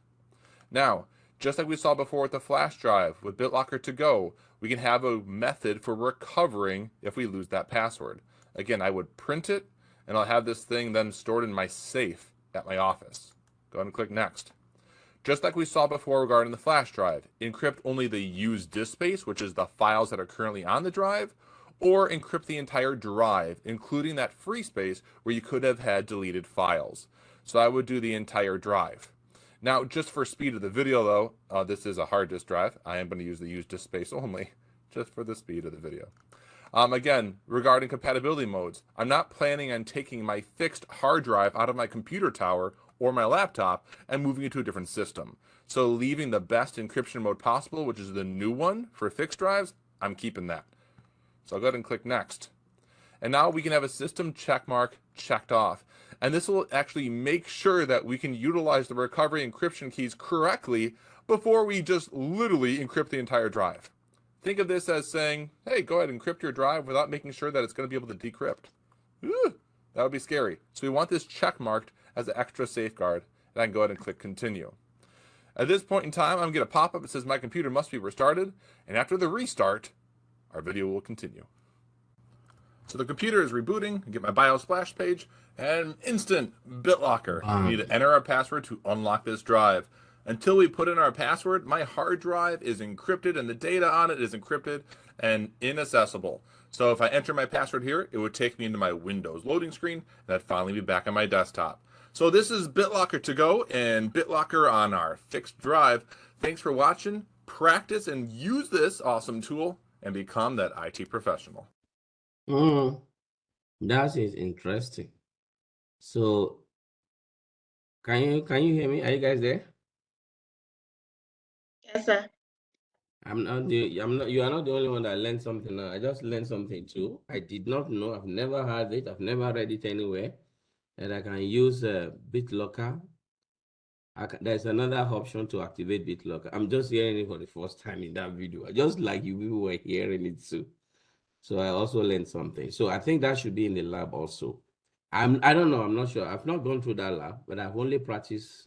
Now, just like we saw before with the flash drive, with BitLocker to go, we can have a method for recovering if we lose that password. Again, I would print it, and I'll have this thing then stored in my safe at my office. Go ahead and click next. Just like we saw before regarding the flash drive, encrypt only the used disk space, which is the files that are currently on the drive, or encrypt the entire drive, including that free space where you could have had deleted files. So I would do the entire drive. Now, just for speed of the video though, this is a hard disk drive. I am going to use the used disk space only, just for the speed of the video. Again, regarding compatibility modes, I'm not planning on taking my fixed hard drive out of my computer tower or my laptop and moving it to a different system. So leaving the best encryption mode possible, which is the new one for fixed drives, I'm keeping that. So I'll go ahead and click next. And now we can have a system checkmark checked off. And this will actually make sure that we can utilize the recovery encryption keys correctly before we just literally encrypt the entire drive. Think of this as saying, hey, go ahead and encrypt your drive without making sure that it's going to be able to decrypt. Ooh, that would be scary. So we want this check marked as an extra safeguard, and I can go ahead and click continue. At this point in time, I'm going to get a pop-up that says my computer must be restarted, and after the restart, our video will continue. So the computer is rebooting. I get my BIOS splash page, and instant BitLocker. We need to enter our password to unlock this drive. Until we put in our password, my hard drive is encrypted, and the data on it is encrypted and inaccessible. So if I enter my password here, it would take me into my Windows loading screen, and I'd finally be back on my desktop. So this is BitLocker to go and BitLocker on our fixed drive. Thanks for watching. Practice and use this awesome tool and become that IT professional. That is interesting. So can you hear me? Are you guys there? Yes, sir. You are not the only one that learned something now. I just learned something too. I did not know. I've never had it. I've never read it anywhere. And I can use BitLocker. There's another option to activate BitLocker. I'm just hearing it for the first time in that video. Just like you people were hearing it too. So I also learned something. So I think that should be in the lab also. I don't know. I'm not sure. I've not gone through that lab, but I've only practiced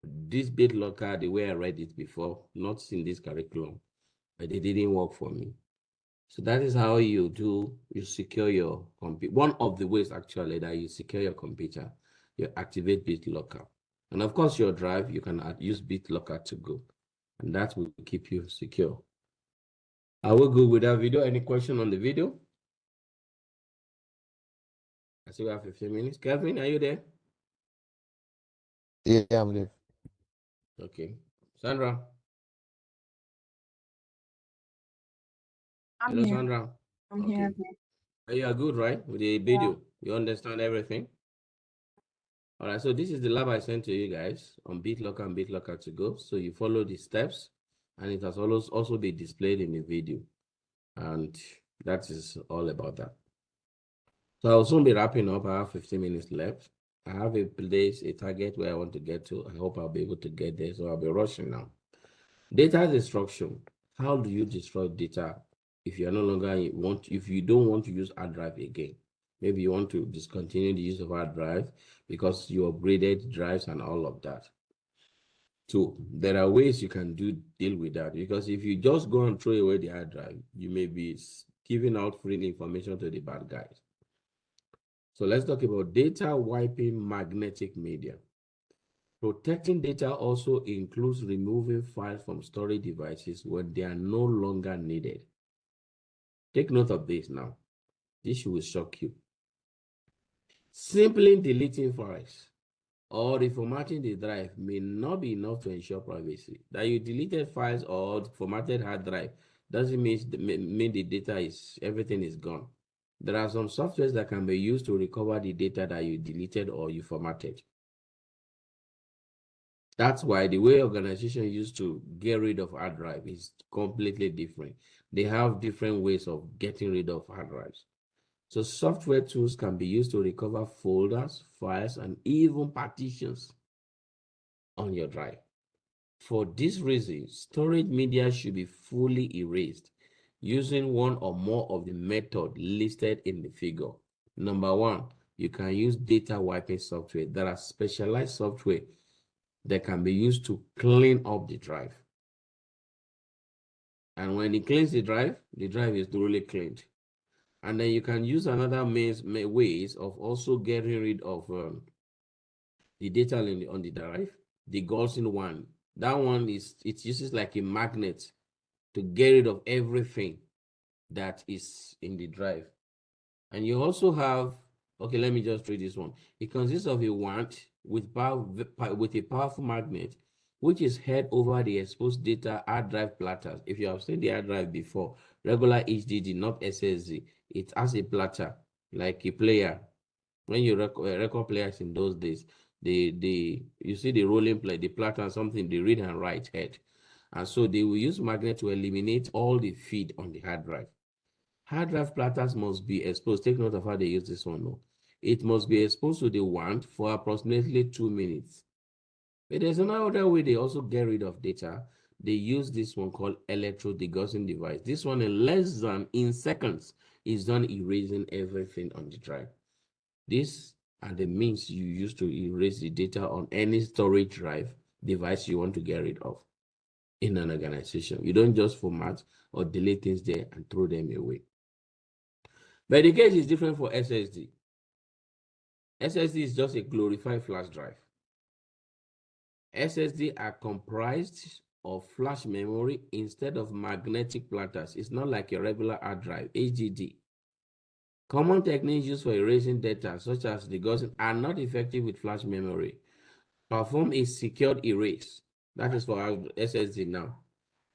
this BitLocker the way I read it before, not in this curriculum, but it didn't work for me. So that is how you secure your computer. One of the ways actually that you secure your computer, you activate BitLocker. And of course your drive, you can use BitLocker to go, and that will keep you secure. Are we good with that video? Any question on the video? I see we have 15 minutes. Kevin, are you there? Yeah, I'm there. Okay. Sandra? I'm Hello, here. Sandra. I'm Okay. here. You are good, right? With the video, you understand everything? All right, so this is the lab I sent to you guys on BitLocker and BitLocker to go. So you follow the steps, and it has also been displayed in the video. And That is all about that. So I'll soon be wrapping up. I have 15 minutes left. I have a place, a target where I want to get to. I hope I'll be able to get there. So I'll be rushing now. Data destruction. How do you destroy data if you are no longer if you don't want to use hard drive again? Maybe you want to discontinue the use of hard drive because you upgraded drives and all of that. So there are ways you can deal with that, because if you just go and throw away the hard drive, you may be giving out free information to the bad guys. So let's talk about data wiping magnetic media. Protecting data also includes removing files from storage devices when they are no longer needed. Take note of this now. This will shock you. Simply deleting files or reformatting the drive may not be enough to ensure privacy. That you deleted files or formatted hard drive doesn't mean the data everything is gone. There are some softwares that can be used to recover the data that you deleted or you formatted. That's why the way organizations used to get rid of hard drive is completely different. They have different ways of getting rid of hard drives. So software tools can be used to recover folders, files, and even partitions on your drive. For this reason, storage media should be fully erased using one or more of the methods listed in the figure. Number one, you can use data wiping software. There are specialized software that can be used to clean up the drive. And when it cleans the drive is thoroughly cleaned. And then you can use another ways of also getting rid of the data on the drive. The Gaussian one, that one it uses like a magnet to get rid of everything that is in the drive. And you also have, okay, let me just read this one. It consists of a wand with a powerful magnet, which is held over the exposed data hard drive platters. If you have seen the hard drive before, regular HDD, not SSD, it has a platter like a player. When you record players in those days, you see the rolling play, the platter and something, the read and write head. And so they will use magnet to eliminate all the feed on the hard drive. Hard drive platters must be exposed. Take note of how they use this one now. It must be exposed to the wand for approximately 2 minutes. But there's another way they also get rid of data. They use this one called electro-degaussing device. This one in seconds is done erasing everything on the drive. These are the means you use to erase the data on any storage drive device you want to get rid of in an organization. You don't just format or delete things there and throw them away. But the case is different for SSD. SSD is just a glorified flash drive. SSD are comprised of flash memory instead of magnetic platters. It's not like a regular hard drive, HDD. Common techniques used for erasing data, such as degaussing, are not effective with flash memory. Perform a secured erase. That is for our SSD now.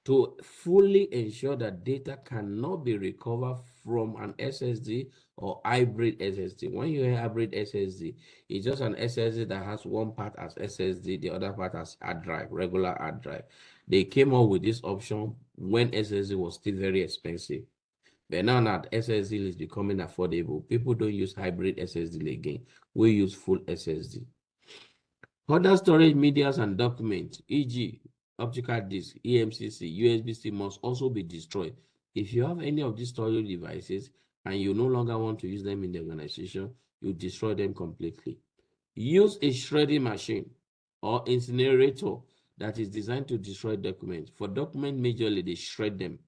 To fully ensure that data cannot be recovered from an SSD or hybrid SSD. When you have hybrid SSD, it's just an SSD that has one part as SSD, the other part as hard drive, regular hard drive. They came up with this option when SSD was still very expensive. But now that SSD is becoming affordable, people don't use hybrid SSD again. We use full SSD. Other storage medias and documents, e.g., optical disk, eMCC, USB-C must also be destroyed. If you have any of these storage devices and you no longer want to use them in the organization, you destroy them completely. Use a shredding machine or incinerator that is designed to destroy documents. For documents, majorly, they shred them.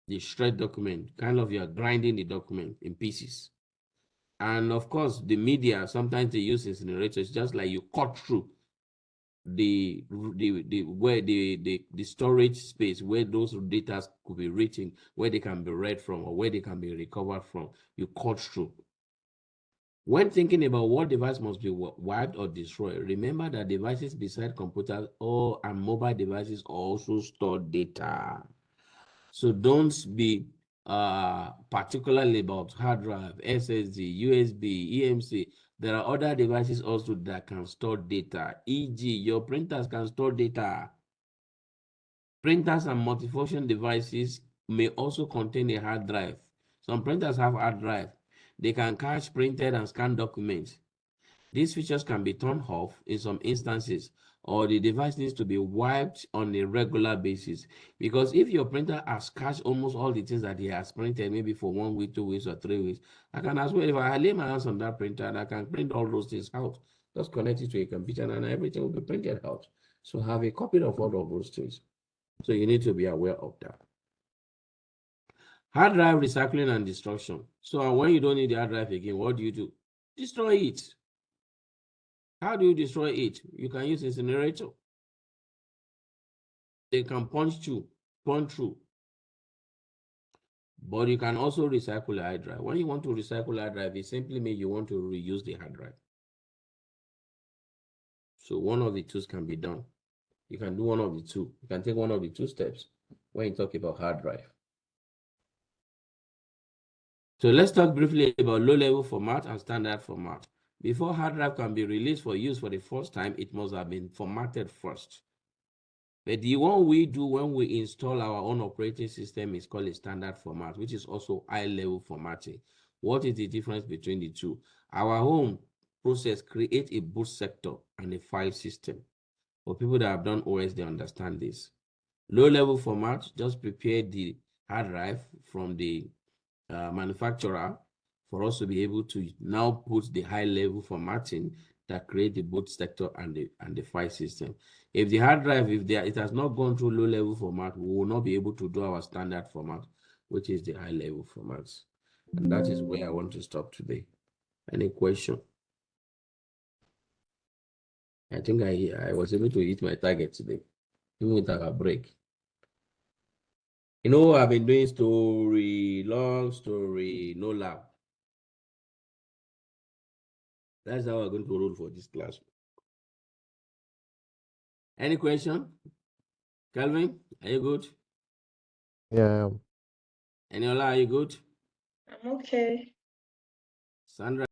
They shred document, kind of you're grinding the document in pieces. And of course, the media, sometimes they use incinerators, just like you cut through the storage space where those data could be written, where they can be read from or where they can be recovered from. You cut through. When thinking about what device must be wiped or destroyed, remember that devices beside computers and mobile devices also store data. So don't be particularly about hard drive, SSD, USB, eMC. There are other devices also that can store data, e.g., your printers can store data. Printers and multifunction devices may also contain a hard drive. Some printers have hard drive. They can cache printed and scanned documents. These features can be turned off in some instances, or the device needs to be wiped on a regular basis. Because if your printer has cached almost all the things that he has printed, maybe for 1 week, 2 weeks, or 3 weeks, I can as well, if I lay my hands on that printer, and I can print all those things out. Just connect it to a computer and everything will be printed out. So have a copy of all of those things. So you need to be aware of that. Hard drive recycling and destruction. So when you don't need the hard drive again, what do? Destroy it. How do you destroy it? You can use incinerator. They can punch through. But you can also recycle a hard drive. When you want to recycle a hard drive, it simply means you want to reuse the hard drive. So one of the two can be done. You can do one of the two. You can take one of the two steps when you talk about hard drive. So let's talk briefly about low-level format and standard format. Before hard drive can be released for use for the first time, it must have been formatted first. But the one we do when we install our own operating system is called a standard format, which is also high-level formatting. What is the difference between the two? Our home process creates a boot sector and a file system. For people that have done OS, they understand this. Low-level format, just prepare the hard drive from the manufacturer for us to be able to now put the high-level formatting that create the boot sector and the file system. If the hard drive, it has not gone through low-level format, we will not be able to do our standard format, which is the high-level formats. And that is where I want to stop today. Any question? I think I was able to hit my target today, even without a break. You know, I've been doing story, long story, no lab. That's how we're going to roll for this class. Any question? Calvin, are you good? Yeah, I am. Eniola, are you good? I'm okay. Sandra?